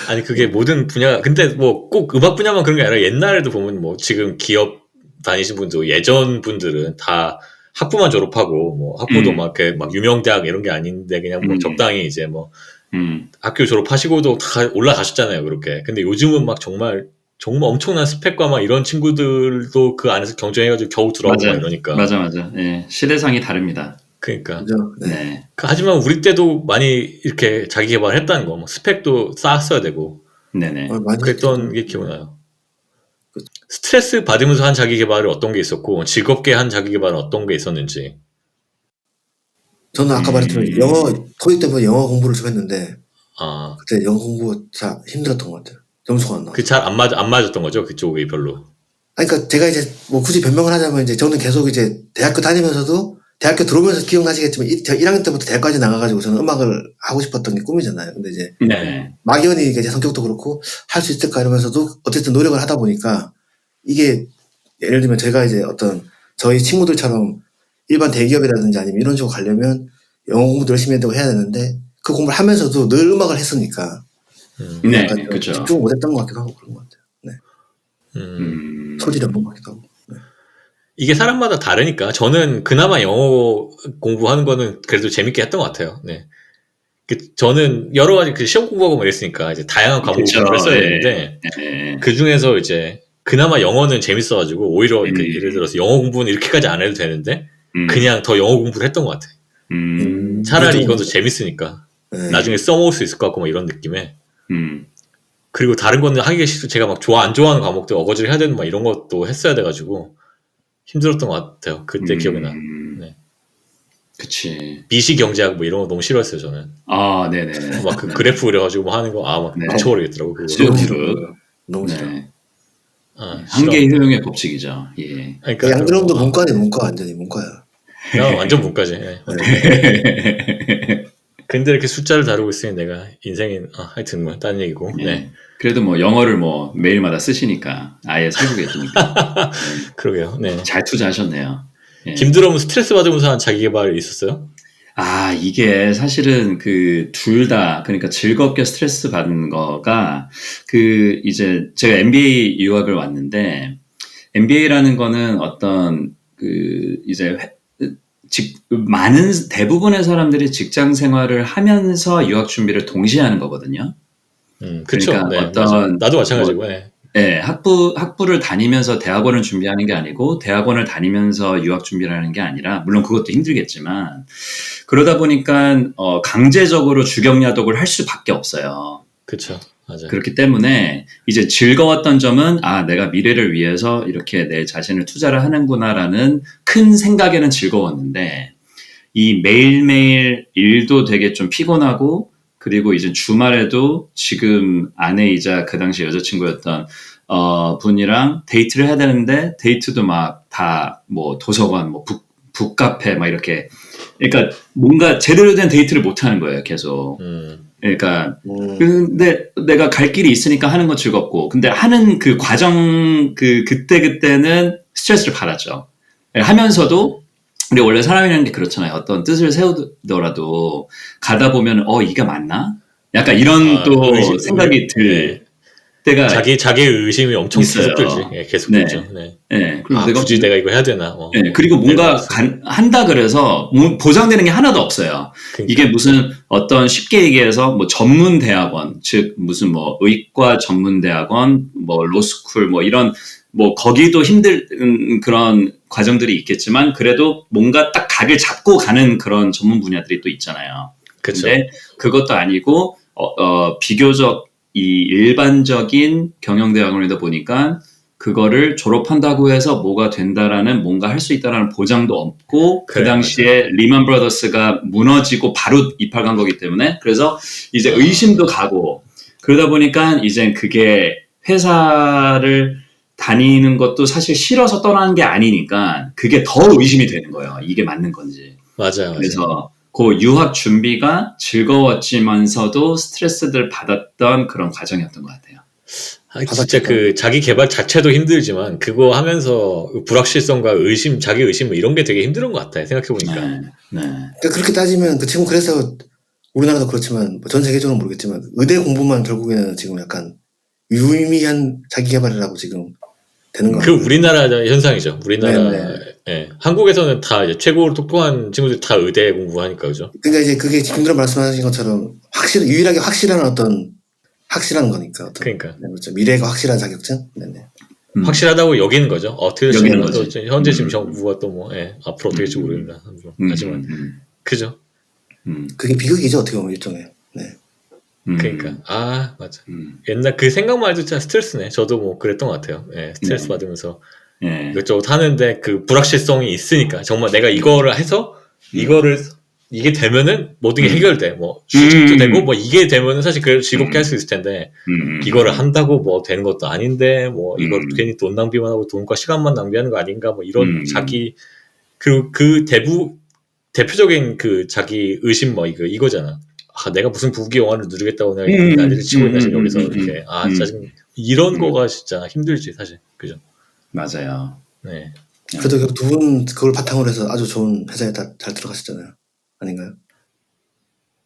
아니 그게 모든 분야 근데 뭐 꼭 음악 분야만 그런 게 아니라 옛날에도 보면 뭐 지금 기업 다니신 분도 예전 분들은 다 학부만 졸업하고 뭐 학부도 막 이렇게 막 유명 대학 이런 게 아닌데 그냥 뭐 적당히 이제 뭐 학교 졸업하시고도 다 올라가셨잖아요 그렇게. 근데 요즘은 막 정말 엄청난 스펙과 막 이런 친구들도 그 안에서 경쟁해가지고 겨우 들어오고 막 이러니까. 맞아. 예, 시대상이 다릅니다. 그러니까. 그죠? 네. 네. 하지만 우리 때도 많이 이렇게 자기 개발했다는 거, 뭐 스펙도 쌓았어야 되고 네네. 많이 그랬던 게 기억나요. 스트레스 받으면서 한 자기 개발은 어떤 게 있었고 즐겁게 한 자기 개발은 어떤 게 있었는지. 저는 아까 말했지만 영어 토익 때문에 영어 공부를 좀 했는데 아, 그때 영어 공부가 참 힘들었던 것 같아요. 점수가 안 나와서. 그 잘 안 맞았던 거죠 그쪽이 별로. 아니, 그러니까 제가 이제 뭐 굳이 변명을 하자면 이제 저는 계속 이제 대학교 다니면서도 대학교 들어오면서 기억나시겠지만 저 1학년 때부터 대학까지 나가가지고 저는 음악을 하고 싶었던 게 꿈이잖아요. 근데 이제 네. 막연히 이제 성격도 그렇고 할 수 있을까 이러면서도 어쨌든 노력을 하다 보니까 이게 예를 들면 제가 이제 어떤 저희 친구들처럼 일반 대기업이라든지 아니면 이런 식으로 가려면 영어 공부도 열심히 해야 되고 해야 되는데 그 공부를 하면서도 늘 음악을 했으니까 네, 약간 좀 그렇죠. 집중을 못했던 것 같기도 하고 그런 것 같아요. 네. 소질이 없는 것 같기도 하고. 네. 이게 사람마다 다르니까 저는 그나마 영어 공부하는 거는 그래도 재밌게 했던 것 같아요. 네. 저는 여러 가지 그 시험 공부하고 뭐 이랬으니까 이제 다양한 과목을 그쵸. 공부를 했어야 예. 되는데 예. 그 중에서 이제 그나마 영어는 재밌어가지고 오히려 그 예를 들어서 영어 공부는 이렇게까지 안 해도 되는데 그냥 더 영어 공부를 했던 것 같아. 차라리 이건 더 재밌으니까 네. 나중에 써먹을 수 있을 것 같고 막 이런 느낌에. 음. 그리고 다른 거는 하기가 싫고 제가 막 안 좋아하는 과목들 어거지를 해야 되는 막 이런 것도 했어야 돼가지고 힘들었던 것 같아요. 그때 기억이 나. 네. 그치. 미시 경제학 뭐 이런 거 너무 싫어했어요 저는. 아, 네네. 막 그 그래프 그려가지고 뭐 하는 거 막 네. 미쳐버리겠더라고 그거. 너무 수요 싫어. 그룹. 너무 싫어. 네. 아, 한계의 싫어합니다. 효용의 법칙이죠. 예. 그러니까 양드럼도 그런 거, 문과네, 문과 완전히 문과야. 나 완전 문과지. 예, 완전 문과. 근데 이렇게 숫자를 다루고 있으니 내가 인생인 하여튼 뭐 딴 얘기고. 예. 네. 그래도 뭐 영어를 뭐 매일마다 쓰시니까 아예 살고 계시니까 그러게요. 네. 잘 투자하셨네요. 예. 김드럼은 스트레스 받으면서 한 자기 개발이 있었어요? 아, 이게 사실은 그 둘 다, 그러니까 즐겁게 스트레스 받는 거가 그 이제 제가 MBA 유학을 왔는데 MBA라는 거는 어떤 그 이제 많은 대부분의 사람들이 직장 생활을 하면서 유학 준비를 동시에 하는 거거든요. 그쵸. 그러니까 네, 어떤 맞아. 나도 뭐 마찬가지고. 네. 네, 학부를 다니면서 대학원을 준비하는 게 아니고 대학원을 다니면서 유학 준비를 하는 게 아니라 물론 그것도 힘들겠지만 그러다 보니까 강제적으로 주경야독을 할 수밖에 없어요. 그쵸. 맞아요. 그렇기 때문에 이제 즐거웠던 점은 내가 미래를 위해서 이렇게 내 자신을 투자를 하는구나라는 큰 생각에는 즐거웠는데 이 매일매일 일도 되게 좀 피곤하고 그리고 이제 주말에도 지금 아내이자 그 당시 여자친구였던 분이랑 데이트를 해야 되는데 데이트도 막 다 뭐 도서관 뭐 북카페 막 이렇게 그러니까 뭔가 제대로 된 데이트를 못 하는 거예요 계속. 그러니까 근데 내가 갈 길이 있으니까 하는 건 즐겁고 근데 하는 그 과정 그때는 스트레스를 받았죠. 하면서도 우리 원래 사람이라는 게 그렇잖아요. 어떤 뜻을 세우더라도 가다 보면 이게 맞나? 약간 이런 또 생각이 들 때가 자기 의심이 엄청 있어요. 계속 들지. 예, 계속 네. 들죠. 네. 네. 굳이 내가 이거 해야 되나? 네. 그리고 뭔가 한다 그래서 보장되는 게 하나도 없어요. 그러니까. 이게 무슨 어떤 쉽게 얘기해서 뭐 전문 대학원, 즉 무슨 뭐 의과 전문 대학원, 뭐 로스쿨 뭐 이런 뭐 거기도 힘든 그런 과정들이 있겠지만 그래도 뭔가 딱 각을 잡고 가는 그런 전문 분야들이 또 있잖아요. 그쵸. 근데 그것도 아니고 비교적 이 일반적인 경영대학원이다 보니까 그거를 졸업한다고 해서 뭐가 된다라는 뭔가 할 수 있다라는 보장도 없고 그 그래, 당시에 리만 브라더스가 무너지고 바로 입학 간 거기 때문에 그래서 이제 의심도 가고 그러다 보니까 이제 그게 회사를 다니는 것도 사실 싫어서 떠나는 게 아니니까 그게 더 의심이 되는 거예요. 이게 맞는 건지. 맞아요. 그래서 그 유학 준비가 즐거웠지만서도 스트레스를 받았던 그런 과정이었던 것 같아요. 진짜 그 자기 개발 자체도 힘들지만 그거 하면서 불확실성과 의심, 자기 의심 뭐 이런 게 되게 힘든 것 같아요. 생각해보니까. 네. 그러니까 그렇게 따지면 그 지금 그래서 우리나라도 그렇지만 전 세계적으로 모르겠지만 의대 공부만 결국에는 지금 약간 유의미한 자기 개발이라고 지금 되는 거 그 같아요. 우리나라 현상이죠. 우리나라, 네네. 예. 한국에서는 다 이제 최고로 똑똑한 친구들 다 의대 공부하니까, 그죠? 그러니까 이제 그게 김들어 말씀하신 것처럼 유일하게 확실한 어떤 확실한 거니까 어떤 그러니까. 네, 그렇죠. 미래가 확실한 자격증. 네네. 확실하다고 여기는 거죠. 어떻게 여기는 될지 거지. 현재 지금 정부가 또 뭐, 예, 앞으로 어떻게 될지 모릅니다. 하지만, 그죠? 그게 비극이죠 어떻게 보면 일종의. 네. 그러니까 맞아. 옛날 그 생각만 해도 진짜 스트레스네. 저도 뭐 그랬던 것 같아요. 예, 스트레스 네. 받으면서 네. 이것저것 하는데 그 불확실성이 있으니까 정말 내가 이거를 해서 이게 되면은 모든 게 해결돼. 뭐 취직도 되고 뭐 이게 되면은 사실 그걸 즐겁게 할 수 있을 텐데 이거를 한다고 뭐 되는 것도 아닌데 뭐 이걸 괜히 돈 낭비만 하고 돈과 시간만 낭비하는 거 아닌가 뭐 이런 자기 그 대표적인 그 자기 의심 뭐 이거잖아. 내가 무슨 부귀 영화를 누리겠다고 내가 난리를 치고 있나 지금 여기서 이렇게 짜증 이런 거가 진짜 힘들지 사실. 그죠? 맞아요. 네. 그래도 두 분 그걸 바탕으로 해서 아주 좋은 회사에 잘 들어가셨잖아요. 아닌가요?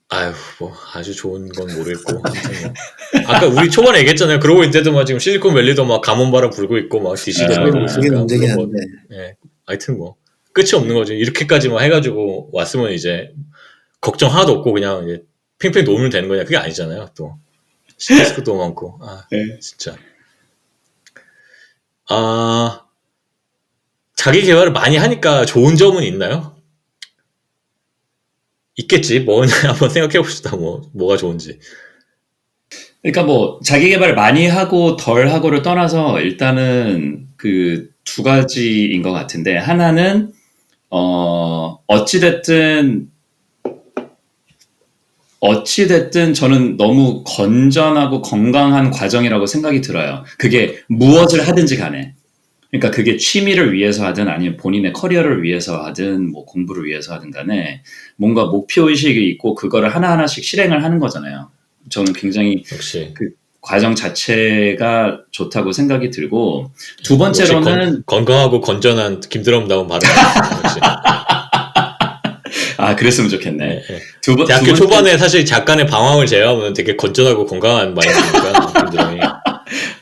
아유, 뭐 아주 좋은 건 모르겠고 아무튼 뭐 아까 우리 초반에 얘기했잖아요. 그러고 있는데도 막 지금 실리콘밸리도 막 가뭄바람 불고 있고 막 DC도 막 이러고 그게 있으니까 문제긴 물론 뭐 한데. 예, 하여튼 뭐 끝이 없는 거죠. 이렇게까지만 해가지고 왔으면 이제 걱정 하나도 없고 그냥 이제 팽팽 놓으면 되는 거냐 그게 아니잖아요. 또 스트레스도 많고 네. 진짜 자기 개발을 많이 하니까 좋은 점은 있나요? 있겠지. 뭐냐 한번 생각해 봅시다. 뭐가 좋은지. 그러니까 뭐 자기 개발을 많이 하고 덜 하고를 떠나서 일단은 그 두 가지인 것 같은데 하나는 어찌됐든 저는 너무 건전하고 건강한 과정이라고 생각이 들어요. 그게 무엇을 하든지 간에. 그러니까 그게 취미를 위해서 하든 아니면 본인의 커리어를 위해서 하든 뭐 공부를 위해서 하든 간에 뭔가 목표의식이 있고 그거를 하나하나씩 실행을 하는 거잖아요. 저는 굉장히 역시 그 과정 자체가 좋다고 생각이 들고 두 번째로는 건강하고 건전한 김드럼 나온 발음. 역시. 그랬으면 좋겠네. 네. 대학교 초반에 사실 작간의 방황을 제외하면 되게 건전하고 건강한 마인드니까 김드럼이.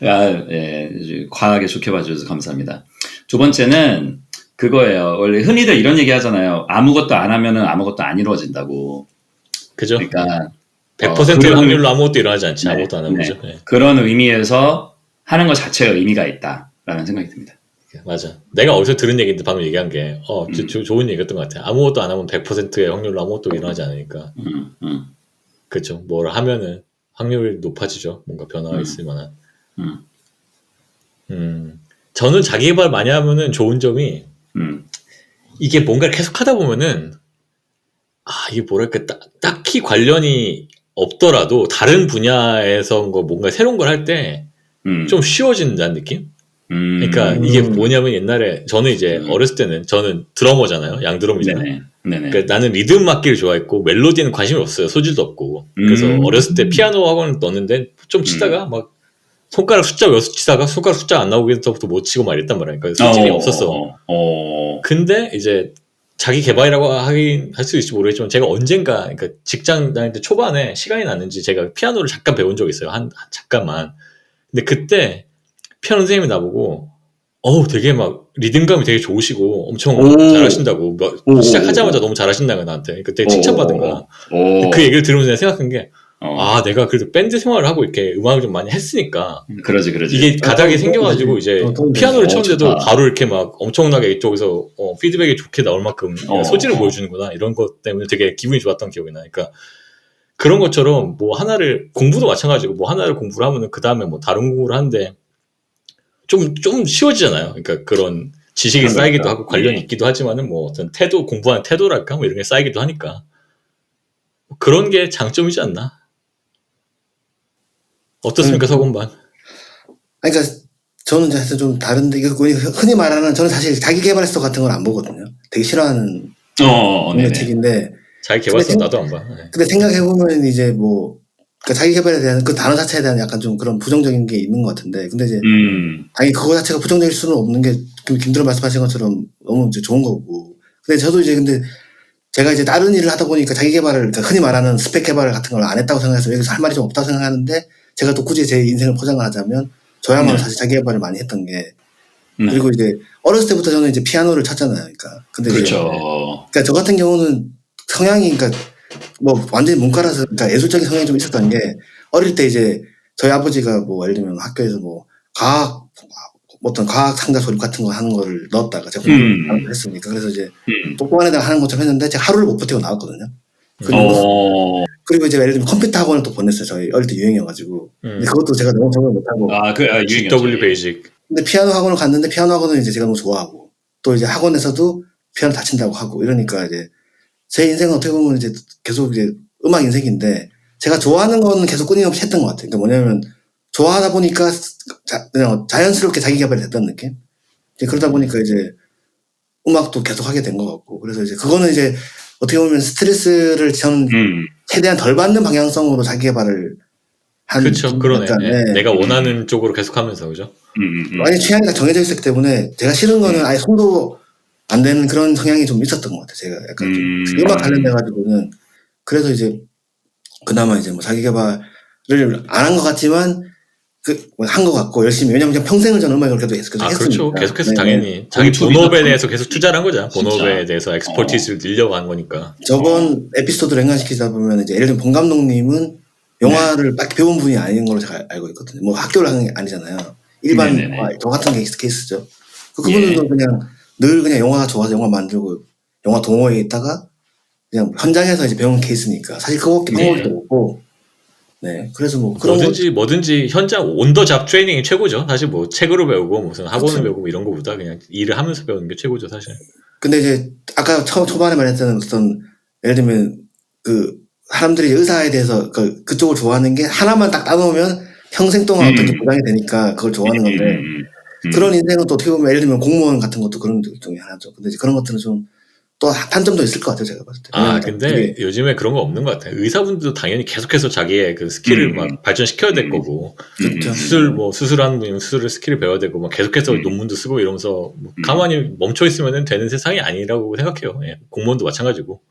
예, 과하게 좋게 봐주셔서 감사합니다. 두 번째는 그거예요. 원래 흔히들 이런 얘기 하잖아요. 아무것도 안 하면은 아무것도 안 이루어진다고. 그죠? 그러니까 100%의 확률로 아무것도 일어나지 않지. 네, 아무것도 안 하면 그죠? 네. 그런 의미에서 하는 것 자체가 의미가 있다라는 생각이 듭니다. 맞아. 내가 어디서 들은 얘기인데 방금 얘기한 게 좋은 얘기였던 것 같아. 아무것도 안 하면 100%의 확률로 아무것도 일어나지 않으니까. 그렇죠. 뭘 하면은 확률이 높아지죠. 뭔가 변화가 있을 만한. 저는 자기 개발 많이 하면은 좋은 점이 이게 뭔가를 계속 하다 보면은 이게 뭐랄까 딱히 관련이 없더라도 다른 분야에서 뭔가 새로운 걸 할 때 좀 쉬워진다는 느낌? 그러니까 이게 뭐냐면 옛날에 저는 이제 어렸을 때는 저는 드러머잖아요. 양드럼이잖아요. 그러니까 나는 리듬 맞기를 좋아했고 멜로디에는 관심이 없어요. 소질도 없고. 그래서 어렸을 때 피아노 학원을 넣었는데 좀 치다가 막 손가락 숫자 외워서 치다가 손가락 숫자 안 나오기부터 못 치고 막 이랬단 말이야. 그러니까 소질이 없었어. 근데 이제 자기 개발이라고 할 수 있을지 모르겠지만 제가 언젠가 그러니까 직장 다닐 때 초반에 시간이 났는지 제가 피아노를 잠깐 배운 적이 있어요. 잠깐만. 근데 그때 피아노 선생님이 나보고 되게 막 리듬감이 되게 좋으시고 엄청 잘하신다고 시작하자마자 너무 잘하신다고 나한테 그때 칭찬받은 거야. 그 얘기를 들으면서 내가 생각한 게 내가 그래도 밴드 생활을 하고 이렇게 음악을 좀 많이 했으니까 그러지. 이게 가닥이 생겨가지고 이제 피아노를 쳤는데도 바로 이렇게 막 엄청나게 이쪽에서 피드백이 좋게 나올 만큼 소질을 보여주는구나 이런 것 때문에 되게 기분이 좋았던 기억이 나. 그러니까 그런 것처럼 뭐 하나를 공부도 마찬가지고 뭐 하나를 공부를 하면은 그 다음에 뭐 다른 공부를 하는데 좀 쉬워지잖아요. 그러니까 그런 지식이 그런 것 쌓이기도 같다. 하고 관련이 있기도 하지만은 뭐 어떤 태도 공부하는 태도랄까 뭐 이런 게 쌓이기도 하니까 그런 게 장점이지 않나? 어떻습니까, 서건반? 그러니까 저는 사실 좀 다른데 이거 흔히 말하는 저는 사실 자기 개발서 같은 걸 안 보거든요. 되게 싫어하는 네네. 책인데 자기 개발서 나도 안 봐. 네. 근데 생각해보면 이제 뭐 그러니까 자기 개발에 대한 그 단어 자체에 대한 약간 좀 그런 부정적인 게 있는 것 같은데 근데 이제 당연히 그거 자체가 부정적일 수는 없는 게 김들어 말씀하신 것처럼 너무 이제 좋은 거고 근데 저도 이제 근데 제가 이제 다른 일을 하다 보니까 자기 개발을 그러니까 흔히 말하는 스펙 개발 같은 걸 안 했다고 생각해서 여기서 할 말이 좀 없다고 생각하는데 제가 또 굳이 제 인생을 포장을 하자면 저야말로 네. 사실 자기 개발을 많이 했던 게 네. 그리고 이제 어렸을 때부터 저는 이제 피아노를 쳤잖아요. 그러니까 근데 이제 그렇죠. 그러니까 저 같은 경우는 성향이 그러니까 뭐 완전히 문과라서 그러니까 예술적인 성향이 좀 있었던 게 어릴 때 이제 저희 아버지가 뭐 예를 들면 학교에서 뭐 과학 어떤 과학 상자 조립 같은 거 하는 거를 넣었다가 제가 공부를 했으니까 그래서 이제 똑똑한 애들 하는 것처럼 했는데 제가 하루를 못 버티고 나왔거든요. 그리고 이제 예를 들면 컴퓨터 학원을 또 보냈어요. 저희 어릴 때 유행이어가지고 근데 그것도 제가 너무 적응을 못하고 GW 베이직. 근데 피아노 학원을 갔는데 피아노 학원은 이제 제가 너무 좋아하고 또 이제 학원에서도 피아노 다친다고 하고 이러니까 이제 제 인생은 어떻게 보면 이제 계속 이제 음악 인생인데 제가 좋아하는 거는 계속 끊임없이 했던 것 같아요. 그러니까 뭐냐면 좋아하다 보니까 그냥 자연스럽게 자기 개발이 됐던 느낌? 이제 그러다 보니까 이제 음악도 계속 하게 된 것 같고 그래서 이제 그거는 이제 어떻게 보면 스트레스를 저는 최대한 덜 받는 방향성으로 자기 개발을 한 그렇죠. 그러네. 약간, 네. 내가 원하는 쪽으로 계속 하면서 그죠? 많이 취향이 다 정해져 있었기 때문에 제가 싫은 거는 아예 손도 안 되는 그런 성향이 좀 있었던 것 같아요. 제가 약간 좀 음악 관련돼 가지고는 그래서 이제 그나마 이제 뭐 자기 개발을 안 한 것 같지만 한 것 같고 열심히 왜냐면 그냥 평생을 저는 음악을 계속 했으니까. 그렇죠. 계속해서 당연히 자기 본업에 대해서 계속 투자를 한 거잖아. 본업에 대해서 엑스퍼티스를 늘려간 거니까. 저번 에피소드를 연관시키다 보면 이제 예를 들면 봉 감독님은 영화를 딱 배운 분이 아닌 걸로 제가 알고 있거든요. 뭐 학교를 하는 게 아니잖아요. 일반 저 같은 케이스죠. 그분들도 그냥 늘 그냥 영화가 좋아서 영화 만들고 영화 동호회에 있다가 그냥 현장에서 이제 배운 케이스니까 사실 그거밖에 방법이 없고 네 그래서 뭐 그런 뭐든지 현장 온더 잡 트레이닝이 최고죠. 사실 뭐 책으로 배우고 무슨 학원을 배우고 이런 거보다 그냥 일을 하면서 배우는 게 최고죠 사실. 근데 이제 아까 초반에 말했던 어떤 예를 들면 그 사람들이 의사에 대해서 그쪽을 좋아하는 게 하나만 딱 따놓으면 평생 동안 어떻게 보장이 되니까 그걸 좋아하는 건데 그런 인생은 또 어떻게 보면 예를 들면 공무원 같은 것도 그런 중에 하나죠. 근데 이제 그런 것들은 좀 또 단점도 있을 것 같아요. 제가 봤을 때. 근데 요즘에 그런 거 없는 것 같아요. 의사분들도 당연히 계속해서 자기의 그 스킬을 막 발전시켜야 될 거고 수술하는 분이면 수술을 스킬을 배워야 되고 막 계속해서 논문도 쓰고 이러면서 뭐 가만히 멈춰 있으면 되는 세상이 아니라고 생각해요. 예. 공무원도 마찬가지고.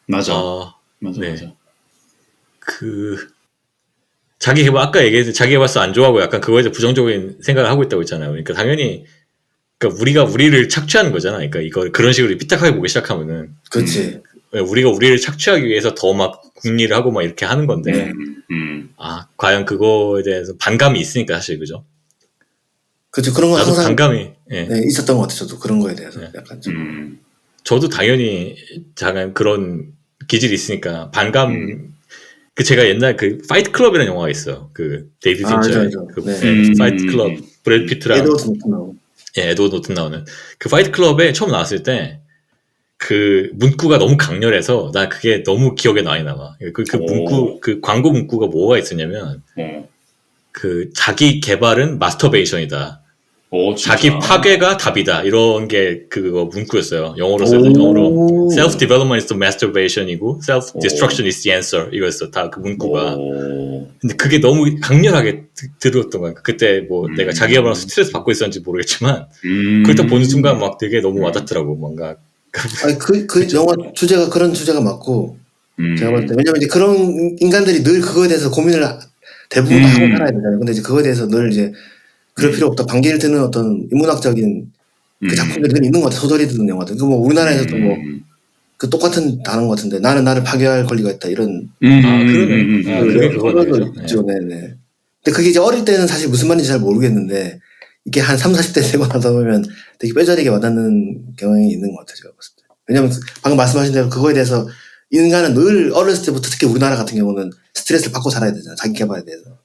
맞아. 자기 개발 아까 얘기했듯이 자기 개발서 안 좋아하고 약간 그거에 대해 부정적인 생각을 하고 있다고 했잖아요. 그러니까 당연히 우리가 우리를 착취하는 거잖아. 그러니까 이걸 그런 식으로 삐딱하게 보기 시작하면은 그렇지. 우리가 우리를 착취하기 위해서 더 막 궁리를 하고 막 이렇게 하는 건데 과연 그거에 대해서 반감이 있으니까 사실 그죠? 그렇죠. 그런 건 나도 항상 반감이 있었던 것 같아요. 저도 그런 거에 대해서 약간 좀. 저도 당연히 잠깐 그런 기질이 있으니까 반감. 제가 옛날 그 파이트 클럽이라는 영화가 있어요. 그 데이비드 핀처의 파이트 클럽 브래드 피트랑 에드워드 노튼 나오는 그 파이트 클럽에 처음 나왔을 때 그 문구가 너무 강렬해서 나 그게 너무 기억에 많이 남아. 그 문구 그 광고 문구가 뭐가 있었냐면 그 자기 개발은 마스터베이션이다. 자기 파괴가 답이다. 이런 게 그거 문구였어요. 영어로 써서 영어로 self development is the masturbation이고 self destruction is the answer 이거였어. 다 그 문구가. 근데 그게 너무 강렬하게 들었던 거야. 그때 뭐 내가 자기 개발로 스트레스 받고 있었는지 모르겠지만 그걸 딱 보는 순간 막 되게 너무 와닿더라고. 뭔가 아니 그 영화 주제가 그런 주제가 맞고 제가 봤을 때 왜냐면 이제 그런 인간들이 늘 그거에 대해서 고민을 대부분 하고 살아야 되잖아요. 근데 이제 그거에 대해서 늘 이제 그럴 필요 없다. 반기를 드는 어떤 인문학적인 그 작품들이 있는 것 같아. 소설이 드는 영화들. 그 뭐 우리나라에서도 뭐 그 똑같은 단어인 것 같은데 나는 나를 파괴할 권리가 있다. 이런. 그러네. 그거는 있죠. 네네. 근데 그게 이제 어릴 때는 사실 무슨 말인지 잘 모르겠는데 이게 한 30, 40대 되고 나서 보면 되게 뼈저리게 와닿는 경향이 있는 것 같아요. 제가 봤을 때. 왜냐면 방금 말씀하신 대로 그거에 대해서 인간은 늘 어렸을 때부터 특히 우리나라 같은 경우는 스트레스를 받고 살아야 되잖아. 자기 개발에 대해서.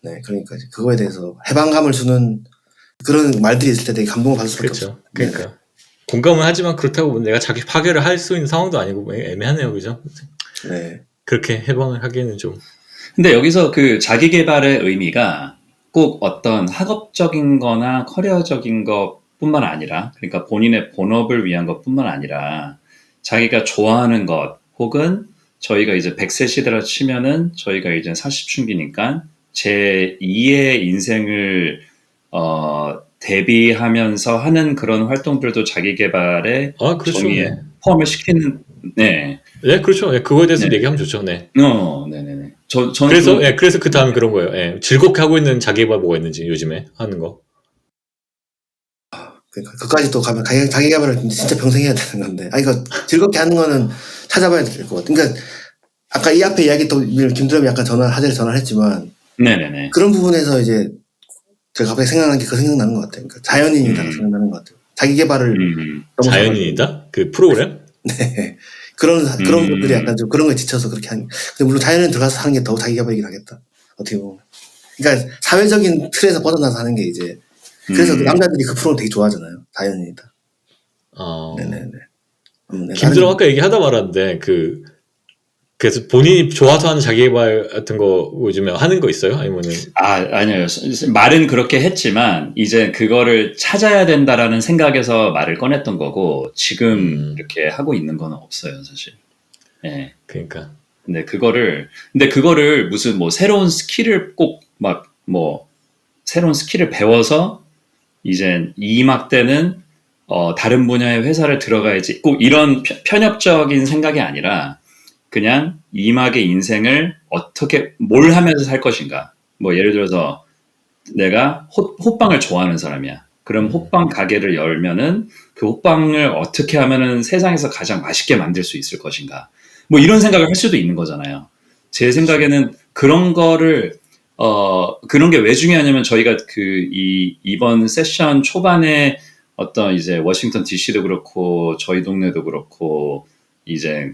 네, 그러니까 그거에 대해서 해방감을 주는 그런 말들이 있을 때 되게 감동을 받을 수밖에 그렇죠. 없어. 그러니까 네. 공감은 하지만 그렇다고 내가 자기 파괴를 할 수 있는 상황도 아니고 애매하네요, 그죠? 네. 그렇게 해방을 하기에는 좀. 근데 여기서 그 자기 개발의 의미가 꼭 어떤 학업적인 거나 커리어적인 것뿐만 아니라, 그러니까 본인의 본업을 위한 것뿐만 아니라 자기가 좋아하는 것, 혹은 저희가 이제 100세 시대라 치면은 저희가 이제 40춘기니까 제 2의 인생을 대비하면서 하는 그런 활동들도 자기 개발의 그렇죠. 정의에 네. 포함을 시키는. 네. 네, 그렇죠. 네, 그거에 대해서 네. 얘기하면 좋죠. 네. 네네네. 그래서 그래서 그 다음에 그런 거예요. 예, 즐겁게 하고 있는 자기 개발 뭐가 있는지 요즘에 하는 거. 그러니까 그까지 또 가면 자기 개발을 진짜 평생 해야 되는 건데. 이거 즐겁게 하는 거는 찾아봐야 될 것 같아. 그러니까 아까 이 앞에 이야기 또 김드럼이 약간 하재를 전화를 했지만. 네네네. 그런 부분에서 이제 제가 갑자기 생각나는 게 생각나는 것 같아요. 그러니까 자연인이다가 생각나는 것 같아요. 자기 개발을 자연인이다? 그 프로그램? 네. 그런 분들이 약간 좀 그런 거에 지쳐서 그렇게 하는. 근데 물론 자연인 들어가서 하는 게 더 자기 개발이긴 하겠다. 어떻게 보면. 그러니까 사회적인 틀에서 벗어나서 하는 게 이제 그래서 남자들이 그 프로를 되게 좋아하잖아요. 자연인이다. 네네네. 김드럼 아까 얘기하다 말았는데 그래서 본인이 좋아서 하는 자기 개발 같은 거 요즘에 하는 거 있어요? 아니면은 아니요. 말은 그렇게 했지만 이제 그거를 찾아야 된다라는 생각에서 말을 꺼냈던 거고, 지금 이렇게 하고 있는 건 없어요, 사실. 네. 그러니까. 근데 그거를 무슨 뭐 새로운 스킬을 꼭 막 뭐 새로운 스킬을 배워서 이제 2막 때는 다른 분야의 회사를 들어가야지, 꼭 이런 편협적인 생각이 아니라 그냥 2막의 인생을 어떻게 뭘 하면서 살 것인가. 뭐 예를 들어서 내가 호빵을 좋아하는 사람이야. 그럼 호빵 가게를 열면은 그 호빵을 어떻게 하면은 세상에서 가장 맛있게 만들 수 있을 것인가. 뭐 이런 생각을 할 수도 있는 거잖아요. 제 생각에는 그런 거를 그런 게 왜 중요하냐면, 저희가 이번 세션 초반에 어떤 이제 워싱턴 DC도 그렇고 저희 동네도 그렇고 이제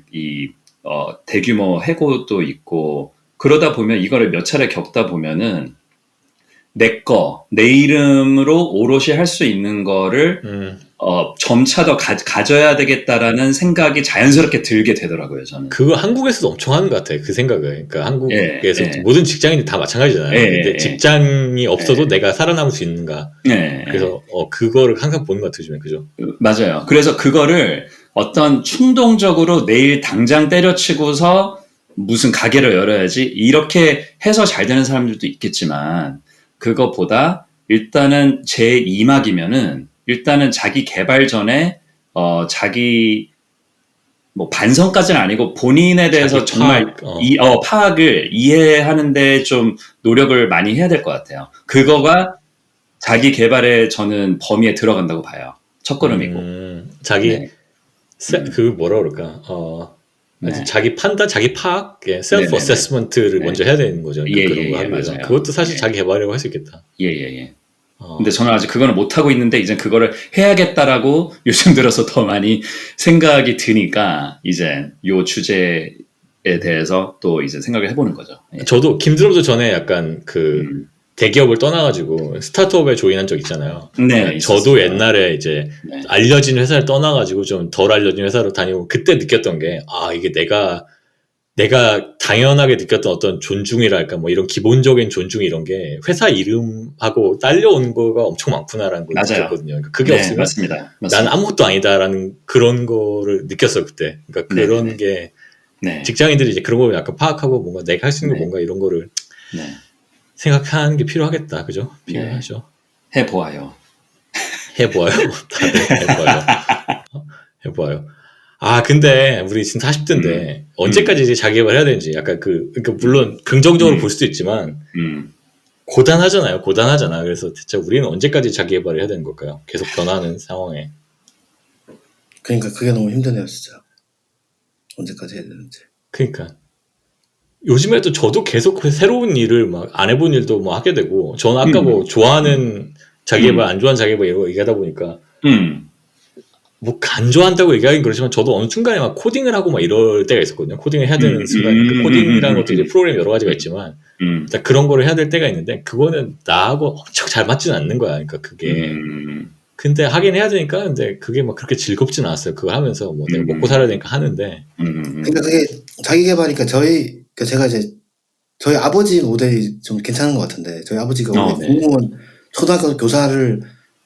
대규모 해고도 있고 그러다 보면 이거를 몇 차례 겪다 보면은 내 이름으로 오롯이 할 수 있는 거를 점차 더 가져야 되겠다라는 생각이 자연스럽게 들게 되더라고요, 저는. 그거 한국에서도 엄청 하는 것 같아요. 그 생각을. 그러니까 한국에서 모든 직장인이 다 마찬가지잖아요. 근데 직장이 없어도 내가 살아남을 수 있는가. 그래서 그거를 항상 보는 것 같아요, 요즘에. 그죠? 맞아요. 그래서 그거를 어떤 충동적으로 내일 당장 때려치고서 무슨 가게를 열어야지 이렇게 해서 잘 되는 사람들도 있겠지만, 그거보다 일단은 제 2막이면은 일단은 자기 개발 전에 자기 뭐 반성까지는 아니고 본인에 대해서 정말 파악을 이해하는데 좀 노력을 많이 해야 될 것 같아요. 그거가 자기 개발의 저는 범위에 들어간다고 봐요. 첫걸음이고. 그 뭐라 그럴까? 자기 판단, 자기 파악, 셀프 어세스먼트를 먼저 해야 되는 거죠. 그러니까 그런 거 하기 위해서. 그것도 사실 자기 개발이라고 할 수 있겠다. 근데 저는 아직 그거는 못하고 있는데, 이제 그거를 해야겠다라고 요즘 들어서 더 많이 생각이 드니까, 이제 요 주제에 대해서 또 이제 생각을 해보는 거죠. 저도, 김드럼도 전에 약간 대기업을 떠나가지고 스타트업에 조인한 적 있잖아요. 네. 저도 옛날에 이제 알려진 회사를 떠나가지고 좀 덜 알려진 회사로 다니고, 그때 느꼈던 게, 이게 내가 당연하게 느꼈던 어떤 존중이랄까, 뭐 이런 기본적인 존중 이런 게 회사 이름하고 딸려오는 거가 엄청 많구나라는 걸 느꼈거든요. 그러니까 그게 없으면 맞습니다. 난 아무것도 아니다라는 그런 거를 느꼈어요, 그때. 그러니까 그런 게 직장인들이 이제 그런 걸 약간 파악하고 뭔가 내가 할 수 있는 거 뭔가 이런 거를 생각하는 게 필요하겠다. 그죠? 필요하죠. 해보아요. 다들 해보아요. 해보아요. 근데 우리 지금 40대인데 언제까지 이제 자기 개발해야 되는지 약간 그러니까 물론 긍정적으로 볼 수도 있지만 고단하잖아요. 그래서 대체 우리는 언제까지 자기 개발을 해야 되는 걸까요? 계속 변하는 상황에. 그러니까 그게 너무 힘드네요, 진짜. 언제까지 해야 되는지. 그러니까 요즘에도 저도 계속 새로운 일을 막 안 해본 일도 뭐 하게 되고, 저는 아까 뭐 좋아하는 자기 개발, 안 좋아하는 자기 개발 이런 거 얘기하다 보니까 뭐 간주한다고 얘기하긴 그렇지만 저도 어느 순간에 막 코딩을 하고 막 이럴 때가 있었거든요. 코딩을 해야 되는 순간, 그 코딩이라는 것도 이제 프로그램 여러 가지가 있지만 일단 그런 거를 해야 될 때가 있는데 그거는 나하고 엄청 잘 맞지는 않는 거야. 그러니까 그게 근데 하긴 해야 되니까 근데 그게 막 그렇게 즐겁진 않았어요. 그거 하면서 뭐 내가 먹고 살아야 되니까 하는데 그러니까 그게 자기 개발이니까 그러니까 제가 이제 저희 아버지 모델이 좀 괜찮은 것 같은데 저희 아버지가 원래 네. 공무원 초등학교 교사를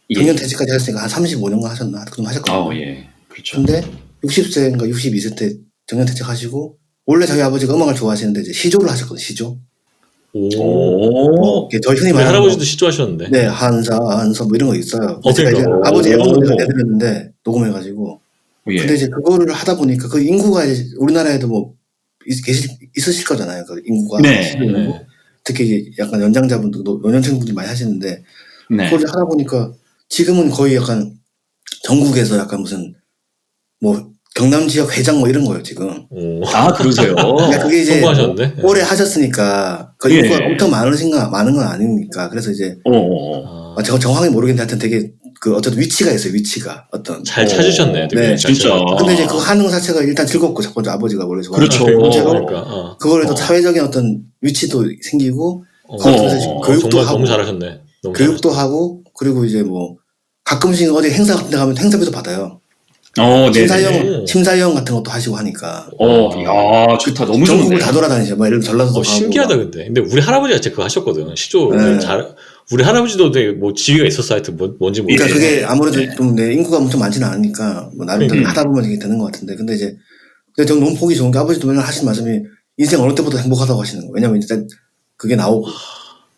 예. 정년 퇴직까지 하셨으니까 한 35년간 하셨나 그 정도 하셨거든요. 예. 그렇죠. 근데 60세인가 62세 때 정년 퇴직하시고 원래 저희 아버지가 음악을 좋아하시는데 이제 시조를 하셨거든요. 시조. 오. 저희 흔히 우리 말하는 할아버지도 시조하셨는데. 네, 한서 뭐 이런 거 있어요. 그러니까. 제가 이제 아버지 앨범을 내가 내드렸는데 녹음해가지고. 예. 근데 이제 그거를 하다 보니까 그 인구가 이제 우리나라에도 뭐 있으실 거잖아요. 그 인구가. 네. 네. 특히 이제 약간 연장자분들도 연령층분들이 많이 하시는데 네. 그걸 하다 보니까 지금은 거의 약간 전국에서 약간 무슨 뭐 경남 지역 회장 뭐 이런 거예요 지금. 오. 아, 그러세요? 그러니까 그게 이제 성공하셨는데? 오래 하셨으니까 그 예. 인구가 엄청 많은 건 아니니까 그래서 이제 아, 제가 정확히 모르겠는데 하여튼 되게 그 어쨌든 위치가 있어요. 위치가 어떤. 잘 찾으셨네. 되게 네, 잘 진짜. 찾았다. 근데 이제 그거 하는 것 자체가 일단 즐겁고 첫 번째 아버지가 원래 좋아하는 그렇죠. 첫 번째로 그러니까. 그걸 또 사회적인 어떤 위치도 생기고 어, 교육도 정말 하고 너무 잘하셨네. 너무 교육도 하고 그리고 이제 뭐 가끔씩 어디 행사 같은 데 가면 행사비도 받아요. 네네. 심사위원 같은 것도 하시고 하니까 야, 좋다. 너무 전국을 좋은데. 다 돌아다니죠. 뭐 예를 들어 전라도도 가고 신기하다 막. 근데 우리 할아버지가 진짜 그거 하셨거든. 시조 네. 우리 할아버지도 되게 뭐 지위가 있었어. 하여튼 뭔지 모르겠어. 그러니까 그게 아무래도 네. 좀 인구가 엄청 많지는 않으니까 뭐 나름대로 하다 보면 이게 되는 것 같은데 근데 저는 너무 보기 좋은 게 아버지도 맨날 하시는 말씀이 인생 어느 때보다 행복하다고 하시는 거예요. 왜냐면 일단 그게 나오고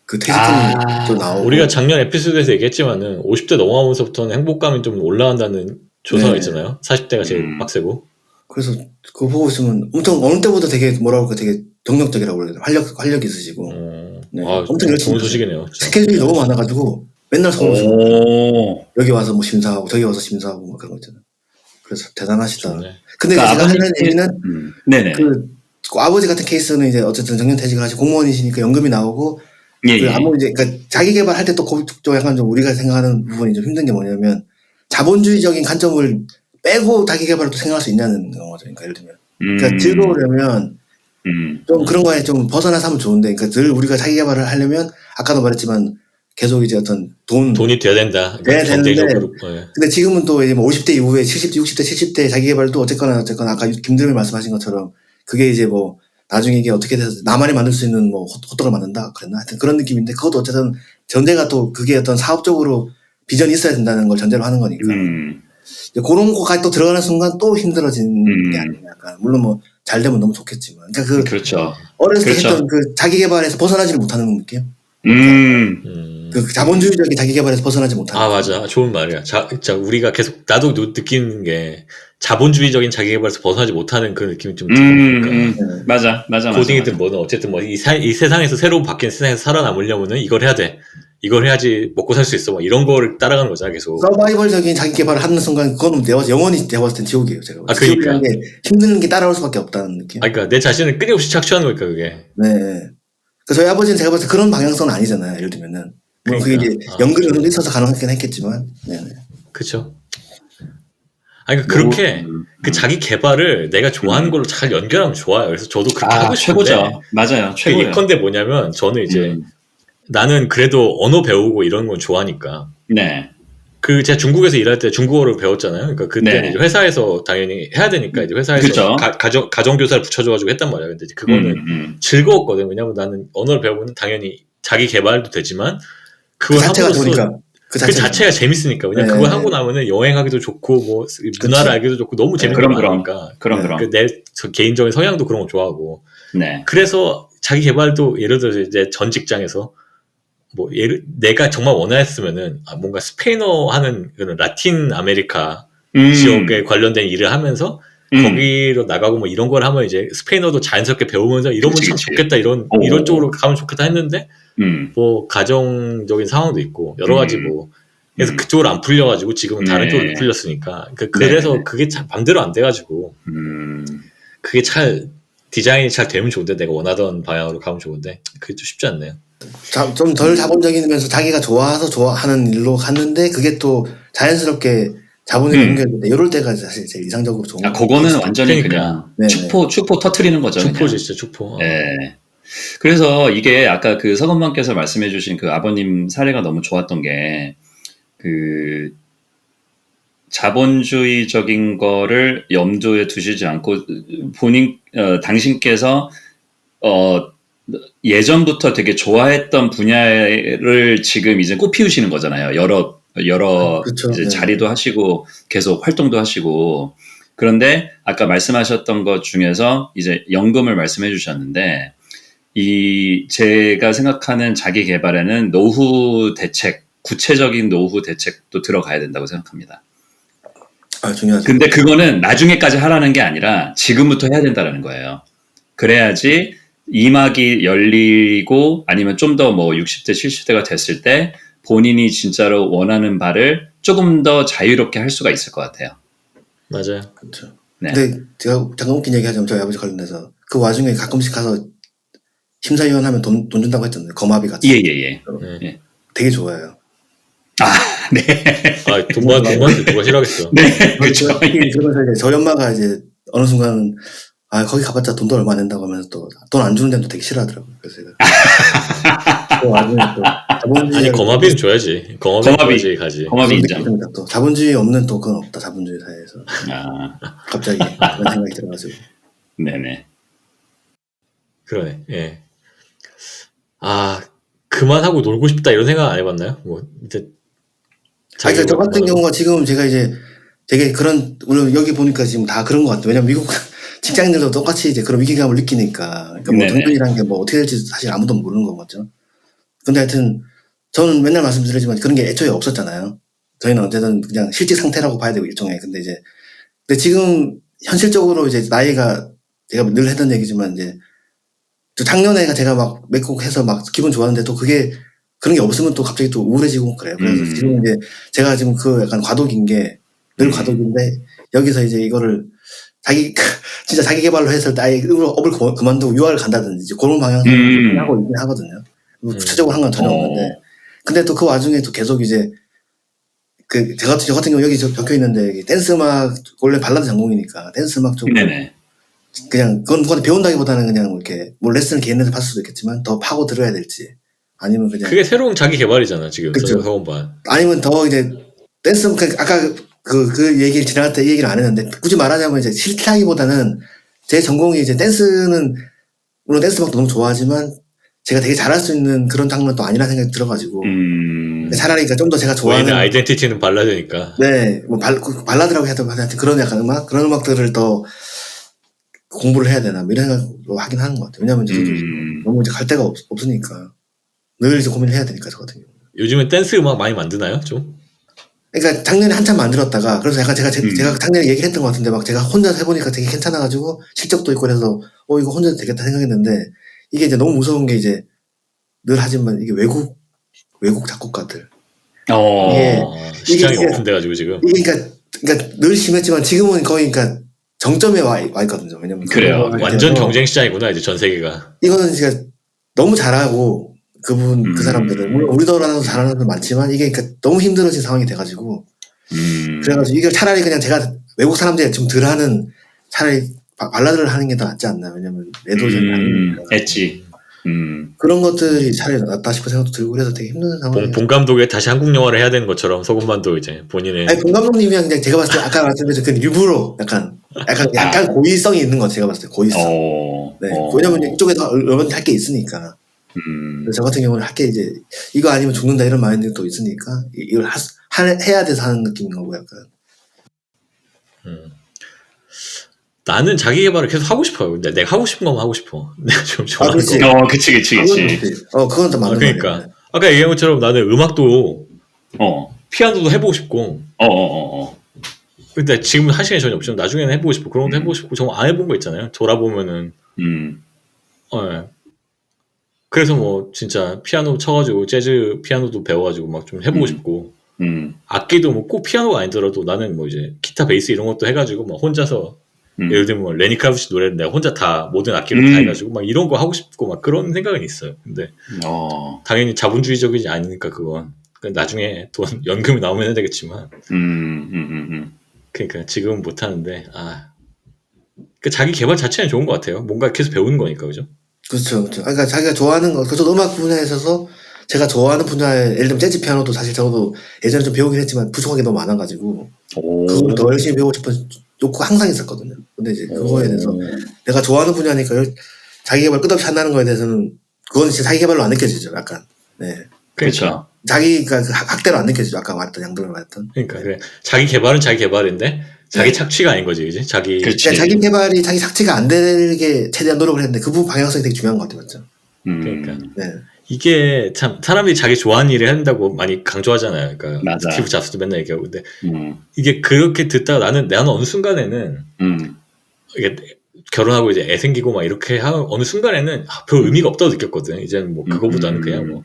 그 퇴직금이 좀 나오고 우리가 작년 에피소드에서 얘기했지만은 50대 넘어가면서부터는 행복감이 좀 올라간다는 조사가 네. 있잖아요. 40대가 제일 빡세고. 그래서 그거 보고 있으면 엄청 어느 때보다 되게 뭐라고 할까 되게 정력적이라고 그래요. 활력 있으시고 네. 엄청 열심히 좋은 소식이네요. 진짜. 스케줄이 너무 많아가지고 맨날 서울서 여기 와서 뭐 심사하고 저기 와서 심사하고 막 그런 거 있잖아요. 그래서 대단하시다. 좋네. 근데 그러니까 제가 하는 얘기는 네네. 그 아버지 같은 케이스는 이제 어쨌든 정년 퇴직을 하시고 공무원이시니까 연금이 나오고 예. 아무리 이제 그러니까 자기 개발할 때 또 약간 좀 우리가 생각하는 부분이 좀 힘든 게 뭐냐면 자본주의적인 관점을 빼고 자기 개발을 또 생각할 수 있냐는 거죠. 그러니까 예를 들면 그러니까 즐거우려면 좀 그런 거에 좀 벗어나서 하면 좋은데 그러니까 늘 우리가 자기 개발을 하려면 아까도 말했지만 계속 이제 어떤 돈이 돼야 된다. 돼야 되는데 경제적으로. 근데 지금은 또 이제 뭐 50대 이후에 70대, 60대, 70대 자기 개발도 어쨌거나 아까 김드림이 말씀하신 것처럼 그게 이제 뭐 나중에 이게 어떻게 돼서 나만이 만들 수 있는 뭐 호떡을 만든다 그랬나 하여튼 그런 느낌인데 그것도 어쨌든 전제가 또 그게 어떤 사업적으로 비전이 있어야 된다는 걸 전제로 하는 거니까 이제 그런 거까지 또 들어가는 순간 또 힘들어지는 게 아니냐 약간 물론 뭐 잘 되면 너무 좋겠지만 그러니까 그렇죠. 어렸을 때 그렇죠. 했던 그 자기 개발에서 벗어나지를 못하는 느낌 그 자본주의적인 자기 개발에서 벗어나지 못하는 아 맞아 좋은 말이야. 진짜 우리가 계속 나도 느끼는 게 자본주의적인 자기개발에서 벗어나지 못하는 그런 느낌이 좀 드니까 맞아. 코딩이든 뭐든 어쨌든 뭐 이 세상에서 새로 바뀐 세상에서 살아남으려면은 이걸 해야 돼. 이걸 해야지 먹고 살 수 있어. 뭐 이런 거를 따라가는 거잖아 계속. 서바이벌적인 자기 개발을 하는 순간 그건 영원히 내가 봤을 땐 지옥이에요. 제가. 그러니까. 게 힘든 게 따라올 수밖에 없다는 느낌. 그러니까 내 자신을 끊임없이 착취하는 거니까 그게. 네. 그러니까 저희 아버지는 제가 봤을 때 그런 방향성은 아니잖아요. 예를 들면은. 그러니까. 그게 이제 연근이 어느 정도 있어서 가능하긴 했겠지만. 네네. 그렇죠. 그러니까 그렇게 그 자기 개발을 내가 좋아하는 걸로 잘 연결하면 좋아요. 그래서 저도 그렇게 하고 싶은데. 최고죠. 맞아요. 최고예요. 예컨대 뭐냐면 저는 이제 나는 그래도 언어 배우고 이런 건 좋아하니까. 네. 제가 중국에서 일할 때 중국어를 배웠잖아요. 그러니까 그때는 이제 회사에서 당연히 해야 되니까 이제 회사에서 가정교사를 붙여줘가지고 했단 말이야. 근데 이제 그거는 즐거웠거든. 왜냐면 나는 언어를 배우면 당연히 자기 개발도 되지만 그걸 함으로써 그 자체가 재밌으니까. 왜냐면 그걸 하고 나면은 여행하기도 좋고 뭐 문화를 알기도 좋고 너무 재밌는 거 많으니까. 그럼. 내 개인적인 성향도 그런 거 좋아하고. 네. 그래서 자기 개발도 예를 들어서 이제 전 직장에서 뭐 내가 정말 원하였으면은 뭔가 스페인어 하는 그런 라틴 아메리카 지역에 관련된 일을 하면서 거기로 나가고 뭐 이런 걸 하면 이제 스페인어도 자연스럽게 배우면서 이러면 참 좋겠다 이런 쪽으로 가면 좋겠다 했는데 뭐 가정적인 상황도 있고 여러 가지 뭐 그래서 그쪽으로 안 풀려가지고 지금은 다른 쪽으로 풀렸으니까 그래서 그게 참 맘대로 안 돼가지고 그게 잘 디자인이 잘 되면 좋은데 내가 원하던 방향으로 가면 좋은데 그게 좀 쉽지 않네요. 좀 덜 자본적이면서 자기가 좋아서 좋아하는 일로 갔는데 그게 또 자연스럽게 자본주의 연결될 때 이럴 때가 사실 제일 이상적으로 좋은. 그거는 완전히 그러니까. 그냥 축포 터트리는 거죠. 축포지, 진짜 축포. 네. 그래서 이게 아까 그 서건방께서 말씀해주신 그 아버님 사례가 너무 좋았던 게 그 자본주의적인 거를 염두에 두시지 않고 당신께서 예전부터 되게 좋아했던 분야를 지금 이제 꽃 피우시는 거잖아요. 여러 그렇죠. 이제 자리도 하시고 계속 활동도 하시고. 그런데 아까 말씀하셨던 것 중에서 이제 연금을 말씀해 주셨는데 제가 생각하는 자기 개발에는 노후 대책, 구체적인 노후 대책도 들어가야 된다고 생각합니다. 중요하죠. 근데 그거는 나중에까지 하라는 게 아니라 지금부터 해야 된다는 거예요. 그래야지 이막이 열리고 아니면 좀 더 뭐 60대, 70대가 됐을 때 본인이 진짜로 원하는 바를 조금 더 자유롭게 할 수가 있을 것 같아요. 맞아요. 그렇죠. 네. 근데 제가 잠깐 웃긴 얘기 하자면 저희 아버지 관련해서 그 와중에 가끔씩 가서 심사위원 하면 돈 준다고 했잖아요. 거마비 같은. 예. 네. 되게 좋아해요. 네. 돈 많은데 누가 싫어하겠어. 네, 그렇죠. 그러면서 이제 저희 엄마가 이제 어느 순간은 거기 가봤자 돈도 얼마 안 낸다고 하면서 또 돈 안 주는 데는 또 되게 싫어하더라고요. 그래서 제가 그 와중에 또 아니 거마비는 줘야지. 거마비 가지. 거마비 인정. 또 자본주의 없는 또 그건 없다. 자본주의 사회에서. 갑자기 그런 생각이 들어가지고. 네네. 그러네. 예. 그만하고 놀고 싶다 이런 생각 안 해봤나요? 뭐 이제. 그러니까 저 같은 경우가 지금 제가 이제 되게 그런 물론 여기 보니까 지금 다 그런 것 같아요. 왜냐면 미국 직장인들도 똑같이 이제 그런 위기감을 느끼니까. 그러니까 뭐 돈이라는 게 뭐 어떻게 될지 사실 아무도 모르는 거거든요. 근데 하여튼 저는 맨날 말씀드리지만 그런 게 애초에 없었잖아요. 저희는 어쨌든 그냥 실직 상태라고 봐야 되고 일종의. 근데 지금 현실적으로 이제 나이가 제가 늘 했던 얘기지만 이제 작년에 제가 막 맺고 해서 막 기분 좋았는데 또 그런 게 없으면 또 갑자기 또 우울해지고 그래요. 그래서 지금 이제 제가 지금 그 약간 과도기인 게 늘 과도기인데 여기서 이제 이거를 진짜 자기 개발로 해서 아예 업을 그만두고 유학을 간다든지 이제 그런 방향으로 하고 있긴 하거든요. 구체적으로 한 건 전혀 없는데. 근데 또 그 와중에 또 계속 이제 저 같은 경우 여기 적혀 있는데 댄스 음악 원래 발라드 전공이니까 댄스 음악 쪽으로 그냥 그건 누구한테 배운다기보다는 그냥 이렇게 뭐 레슨을 개인에서 받을 수도 있겠지만 더 파고 들어야 될지 아니면 그냥 그게 새로운 자기 개발이잖아 지금. 그쵸. 서원반. 아니면 더 이제 댄스 아까 그 얘기를 지나갈 때 이 얘기를 안 했는데 굳이 말하자면 이제 싫다기보다는 제 전공이 이제 댄스는 물론 댄스 음악도 너무 좋아하지만 제가 되게 잘할 수 있는 그런 장르는 또 아니라는 생각이 들어가지고 차라리 좀 더 제가 좋아하는 아이덴티티는 발라드니까. 네, 뭐 발라드라고 해야 되나 하여튼 그런 약간 그런 음악들을 더 공부를 해야 되나 뭐 이런 생각도 하긴 하는 것 같아요. 왜냐면 저도 너무 이제 갈 데가 없으니까 늘 이제 고민을 해야 되니까 저 같은 경우. 요즘은 댄스 음악 많이 만드나요, 좀? 그러니까 작년에 한참 만들었다가 그래서 약간 제가 작년에 얘기를 했던 것 같은데 막 제가 혼자 해보니까 되게 괜찮아가지고 실적도 있고 그래서 이거 혼자 해도 되겠다 생각했는데 이게 이제 너무 무서운 게 이제 늘 하지만 이게 외국 작곡가들 시장이 오픈돼가지고 지금. 이게 그러니까 늘 심했지만 지금은 거의 그러니까 정점에 와 있거든요. 왜냐면 그래요. 완전 경쟁 시장이구나 이제 전 세계가. 이거는 진짜 너무 잘하고 그 사람들은 물론 우리나라도 잘하는 사람도 많지만 이게 그러니까 너무 힘들어진 상황이 돼가지고 그래가지고 이걸 차라리 그냥 제가 외국 사람들이 좀 덜하는 차라리 발라드를 하는 게 더 낫지 않나. 왜냐면 애도전이 아니니까. 엣지. 그런 것들이 차라리 낫다 싶은 생각도 들고 그래서 되게 힘든 상황이에요. 본 감독이 다시 한국 영화를 해야 되는 것처럼 서건반도 이제 본인의. 아니 본 감독님이 그냥 제가 봤을 때 아까 말씀드린 그 일부러 약간 고의성이 있는 거 제가 봤을 때 고의성. 네. 왜냐면 이쪽에서 얼마나 할 게 있으니까. 저 같은 경우는 할 게 이제 이거 아니면 죽는다 이런 마인드가 또 있으니까 이걸 해야 돼서 하는 느낌인 거고 약간. 나는 자기 개발을 계속 하고 싶어요. 근데 내가 하고 싶은 거만 하고 싶어. 내가 좀 좋아하는 거. 그치. 그건 더 맞는 그러니까 말이야. 아까 얘기한 것처럼 나는 음악도 피아노도 해보고 싶고. 근데 지금 할 시간이 전혀 없지만 나중에는 해보고 싶고 그런 것도 해보고 싶고 정말 안 해본 거 있잖아요. 돌아보면은. 그래서 뭐 진짜 피아노 쳐가지고 재즈 피아노도 배워가지고 막 좀 해보고 싶고. 악기도 뭐 꼭 피아노가 아니더라도 나는 뭐 이제 기타 베이스 이런 것도 해가지고 막 혼자서 예를 들면 뭐 레니 크라비치 노래는 내가 혼자 다 모든 악기를 다 해가지고 막 이런 거 하고 싶고 막 그런 생각은 있어요. 근데 당연히 자본주의적이지 않으니까 그건 나중에 돈 연금이 나오면 해야 되겠지만 그러니까 지금은 못 하는데 그 자기 개발 자체는 좋은 것 같아요. 뭔가 계속 배우는 거니까 그죠? 그렇죠. 그러니까 자기가 좋아하는 거, 저도 음악 분야에 있어서 제가 좋아하는 분야에 예를 들면 재즈 피아노도 사실 저도 예전에 좀 배우긴 했지만 부족한 게 너무 많아가지고 그걸 더 열심히 배우고 싶은 욕구가 항상 있었거든요. 근데 이제 그거에 대해서 내가 좋아하는 분야니까 자기 개발 끝없이 한다는 거에 대해서는 그건 진짜 자기 개발로 안 느껴지죠. 약간. 네. 그렇죠. 자기가 그 학대로 안 느껴지죠. 아까 말했던 양도를 말했던. 그러니까 그래. 자기 개발은 자기 개발인데 자기 착취가 아닌 거지, 그지? 그러니까 자기 개발이 자기 착취가 안 되게 최대한 노력을 했는데 그 부분 방향성이 되게 중요한 것 같아요, 맞죠? 그러니까 네. 이게 참 사람들이 자기 좋아하는 일을 한다고 많이 강조하잖아요. 그러니까 맞아. 스티브 잡스도 맨날 얘기하고 근데 이게 그렇게 듣다가 나는 어느 순간에는 이게 결혼하고 이제 애 생기고 막 이렇게 어느 순간에는 별 의미가 없다고 느꼈거든. 이제는 뭐 그거보다는 그냥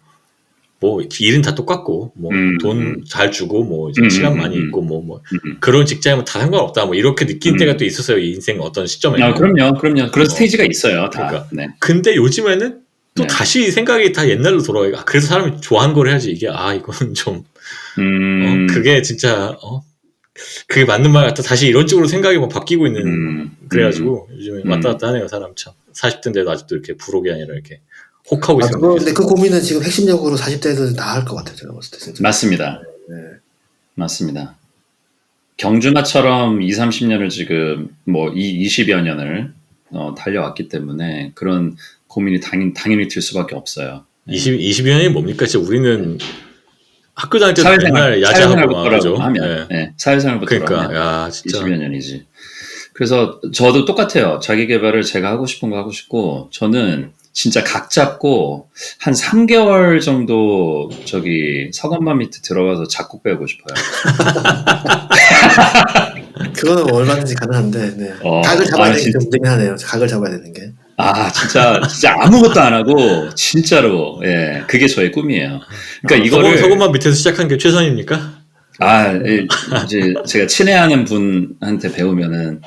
뭐 일은 다 똑같고 뭐 돈 잘 주고 뭐 이제 시간 많이 있고 뭐 그런 직장이면 다 상관없다 뭐 이렇게 느낀 때가 또 있었어요. 이 인생 어떤 시점에는. 그럼요. 그런 스테이지가 있어요. 다. 그러니까. 네. 근데 요즘에는 또 다시 생각이 다 옛날로 돌아와요. 그래서 사람이 좋아하는 걸 해야지 이게 이거는 좀 그게 진짜 그게 맞는 말 같아. 다시 이런 쪽으로 생각이 막 바뀌고 있는 그래가지고 요즘에 왔다 갔다 하네요. 사람 참 40대인데도 아직도 이렇게 부록이 아니라 이렇게 혹하고 있어요. 근데 그 고민은 지금 핵심적으로 40대에도 다 할 것 같아요. 제가 봤을 때 진짜. 맞습니다. 네. 맞습니다. 경주마처럼 20-30년을 지금 뭐 20여 년을 달려왔기 때문에 그런 고민이 당연히 들 수밖에 없어요. 20여 년이 뭡니까? 진짜 우리는 학교 다닐 때 사회생활, 맨날 야자하고 하면 사회생활부터 그러니까 하면 야 진짜 20여 년이지. 그래서 저도 똑같아요. 자기 개발을 제가 하고 싶은 거 하고 싶고 저는 진짜 각 잡고 한 3개월 정도 저기 서건반 밑에 들어가서 작곡 배우고 싶어요. 그거는 얼마든지 가능한데 네. 각을 잡아야 되는 게 문제긴 하네요. 각을 잡아야 되는 게. 진짜 아무것도 안 하고 진짜로 그게 저의 꿈이에요. 그러니까 이거를 서건반 밑에서 시작한 게 최선입니까? 이제 제가 친애하는 분한테 배우면은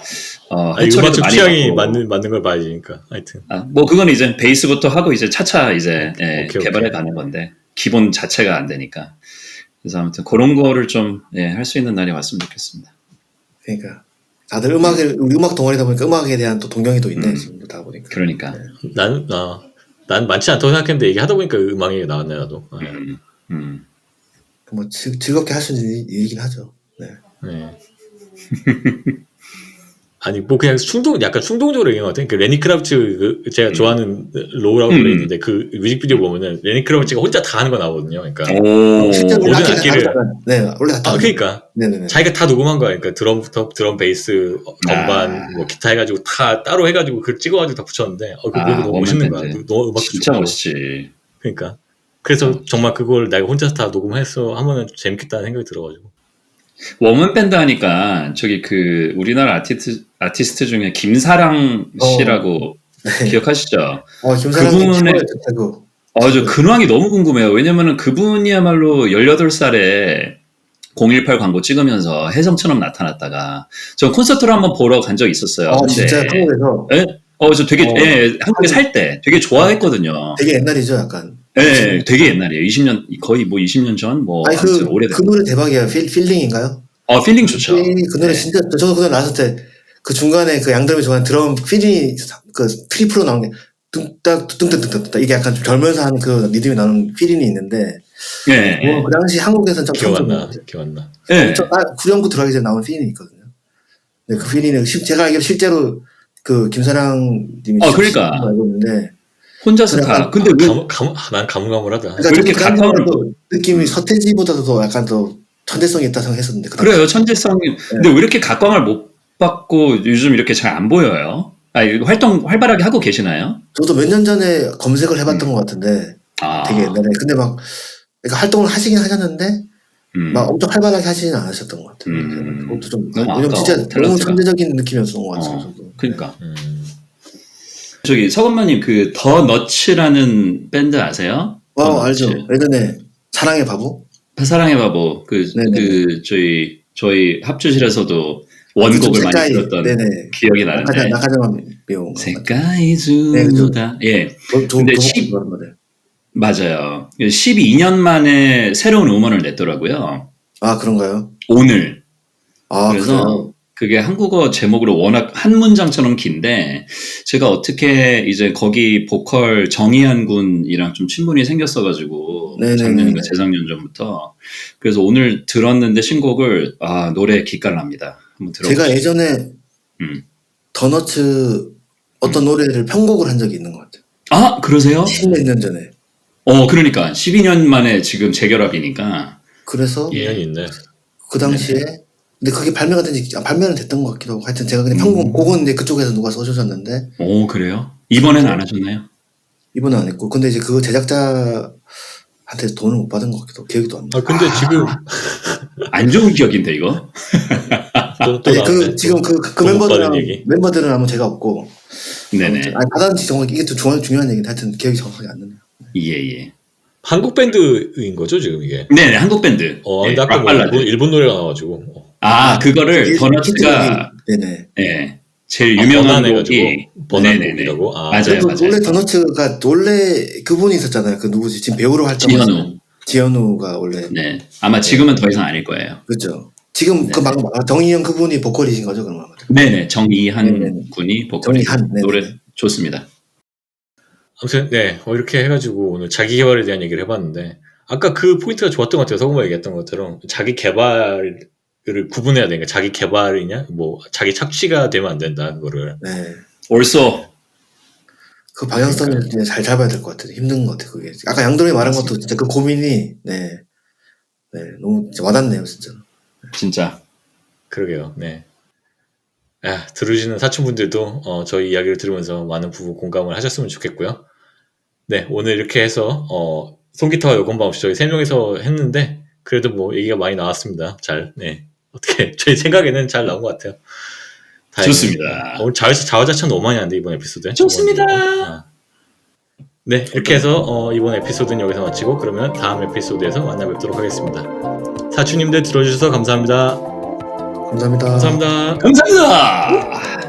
음악 쪽 취향이 맞는 걸 봐야지니까 하여튼 뭐 그건 이제 베이스부터 하고 이제 차차 이제 개발해 오케이. 가는 건데 기본 자체가 안 되니까 그래서 아무튼 그런 거를 좀 할 수 있는 날이 왔으면 좋겠습니다. 그러니까 다들 음악 동아리다 보니까 음악에 대한 또 동경이 또 있네 지금 다 보니까. 그러니까 난 많지 않다고 생각했는데 얘기 하다 보니까 음악이 나왔네 나도. 뭐 즐겁게 할 수 있는 일이긴 하죠. 네. 아니 뭐 그냥 약간 충동적으로 얘기한 것 같아. 그 레니 크라우츠 제가 좋아하는 로우라고 노래 있는데 그 뮤직비디오 보면은 레니 크라우츠가 혼자 다 하는 거 나오거든요. 그러니까 모든 악기를 원래 다 그러니까 네네네. 자기가 다 녹음한 거야. 그러니까 드럼, 베이스, 건반, 뭐 기타 해가지고 다 따로 해가지고 그걸 찍어가지고 다 붙였는데 그거 너무 멋있는 거야. 너 음악도 진짜 좋고. 멋있지. 그러니까 그래서 정말 그걸 내가 혼자서 다 녹음해서 하면은 재밌겠다는 생각이 들어가지고. 워먼 밴드 하니까 저기 그 우리나라 아티스트 중에 김사랑 씨라고 기억하시죠? 김사랑 그분의 저 근황이 너무 궁금해요. 왜냐면은 그분이야말로 18살에 018 광고 찍으면서 혜성처럼 나타났다가 저 콘서트를 한번 보러 간 적이 있었어요. 진짜 한국에서? 저 되게 한국에 살 때 되게 좋아했거든요. 되게 옛날이죠, 약간. 되게 옛날이에요. 20년 거의 뭐 20년 전 뭐 아무튼 오래된. 그 노래 대박이야. 필링인가요? 필링 좋죠. 그 노래 진짜 저도 그 노래 나왔을 때 그 중간에 그 양드럼이 좋아하는 드럼 필링이 그 트리플로 나오는 게 뚱딱 뚱뚱뚱뚱 이게 약간 좀 절면서 하는 그 리듬이 나오는 필링이 있는데 그 당시 한국에서는 참 기억 안 나. 후렴구 들어가기 전에 나온 필링이 있거든요. 네, 그 필링은 제가 알기로 실제로 그 김사랑 님이 그러니까 알고 있는데 혼자서 다. 근데 난 가물가물하다. 그러니까 이렇게 가끔은 느낌이 서태지보다도 더 약간 더 천재성이 있다 생각했었는데. 그래요, 천재성이. 근데 왜 이렇게 각광을 못 받고 요즘 이렇게 잘 안 보여요? 활동 활발하게 하고 계시나요? 저도 몇 년 전에 검색을 해봤던 것 같은데 되게 옛날에. 근데 막 그러니까 활동을 하시긴 하셨는데 막 엄청 활발하게 하시진 않으셨던 것 같아요. 그것도 좀 왜냐면 진짜 너무 천재적인 느낌이었던 것 같아요. 저도. 그러니까. 저기 서건만님 그 더 너츠라는 밴드 아세요? 알죠. 예전에 사랑의 바보? 사랑의 바보 그 저희 합주실에서도 원곡을 많이 들었던 기억이 나는데. 나카자마 미용. 세카이즈다. 근데 맞아요. 12년 만에 새로운 음원을 냈더라고요. 아, 그런가요? 오늘. 아, 그래서 그래요? 그게 한국어 제목으로 워낙 한 문장처럼 긴데 제가 어떻게 이제 거기 보컬 정희한 군이랑 좀 친분이 생겼어가지고 네네네네. 작년인가 재작년 전부터 그래서 오늘 들었는데 신곡을 노래 기깔납니다. 한번 제가 들어보시죠. 예전에 음. 더너츠 어떤 노래를 편곡을 한 적이 있는 것 같아요. 아, 그러세요? 10몇 년 전에. 그러니까 12년 만에 지금 재결합이니까 그래서 예. 인연이 있네. 그 당시에 근데 그게 발매가 발매는 됐던 것 같기도 하고 하여튼 제가 그냥 편곡 곡은 이제 그쪽에서 누가 써주셨는데 오, 그래요? 이번에는 안 하셨나요? 이번은 안 했고 근데 이제 그 제작자한테 돈을 못 받은 것 같기도 하고 기억도 안 나. 아 근데 지금 안 좋은 기억인데 이거? 또 아니 나왔네. 지금 그 돈 못 받은 얘기. 멤버들은 아무 제가 없고 네네. 아니 받았는지 정확히 이게 또 중요한 얘기인데 하여튼 기억이 정확하게 안 나네요. 예. 한국 밴드인 거죠 지금 이게? 네네, 한국 밴드. 근데 아까 뭐 락발라드. 일본 노래가 나와가지고. 그거를 더너츠가 네네. 제일 유명한 번안해가지고 곡이 번안곡이라고. 맞아요. 원래 더너츠가 원래 그분이 있었잖아요. 그 누구지 지금 배우로 활동하는 지현우가 원래. 네, 아마 지금은 더 이상 아닐 거예요. 그렇죠. 지금 그 정희영 그분이 보컬이신 거죠 그러면? 네네, 정희한 네네. 군이 보컬이 정희한, 네네. 노래 좋습니다. 아무튼 이렇게 해가지고 오늘 자기 개발에 대한 얘기를 해봤는데 아까 그 포인트가 좋았던 것 같아요. 서구가 얘기했던 것처럼 자기 개발을 구분해야 되니까 자기 개발이냐 뭐 자기 착취가 되면 안 된다 그거를. 네. 옳소. 그 방향성을 이제 잘 잡아야 될 것 같아요. 힘든 것 같아요. 그게 아까 양돌이 말한 것도 진짜 그 고민이 너무 진짜 와닿네요 진짜. 진짜. 그러게요. 네. 들으시는 사촌분들도 저희 이야기를 들으면서 많은 부분 공감을 하셨으면 좋겠고요. 네, 오늘 이렇게 해서 송기타와 요건방 없이 저희 3명이서 했는데 그래도 뭐 얘기가 많이 나왔습니다. 어떻게 저희 생각에는 잘 나온 것 같아요. 다행히. 좋습니다. 오늘 자화자찬 너무 많이 하는데 이번 에피소드에. 좋습니다. 네, 이렇게 해서 이번 에피소드는 여기서 마치고 그러면 다음 에피소드에서 만나 뵙도록 하겠습니다. 사촌님들 들어주셔서 감사합니다. 감사합니다. 감사합니다. 감사합니다.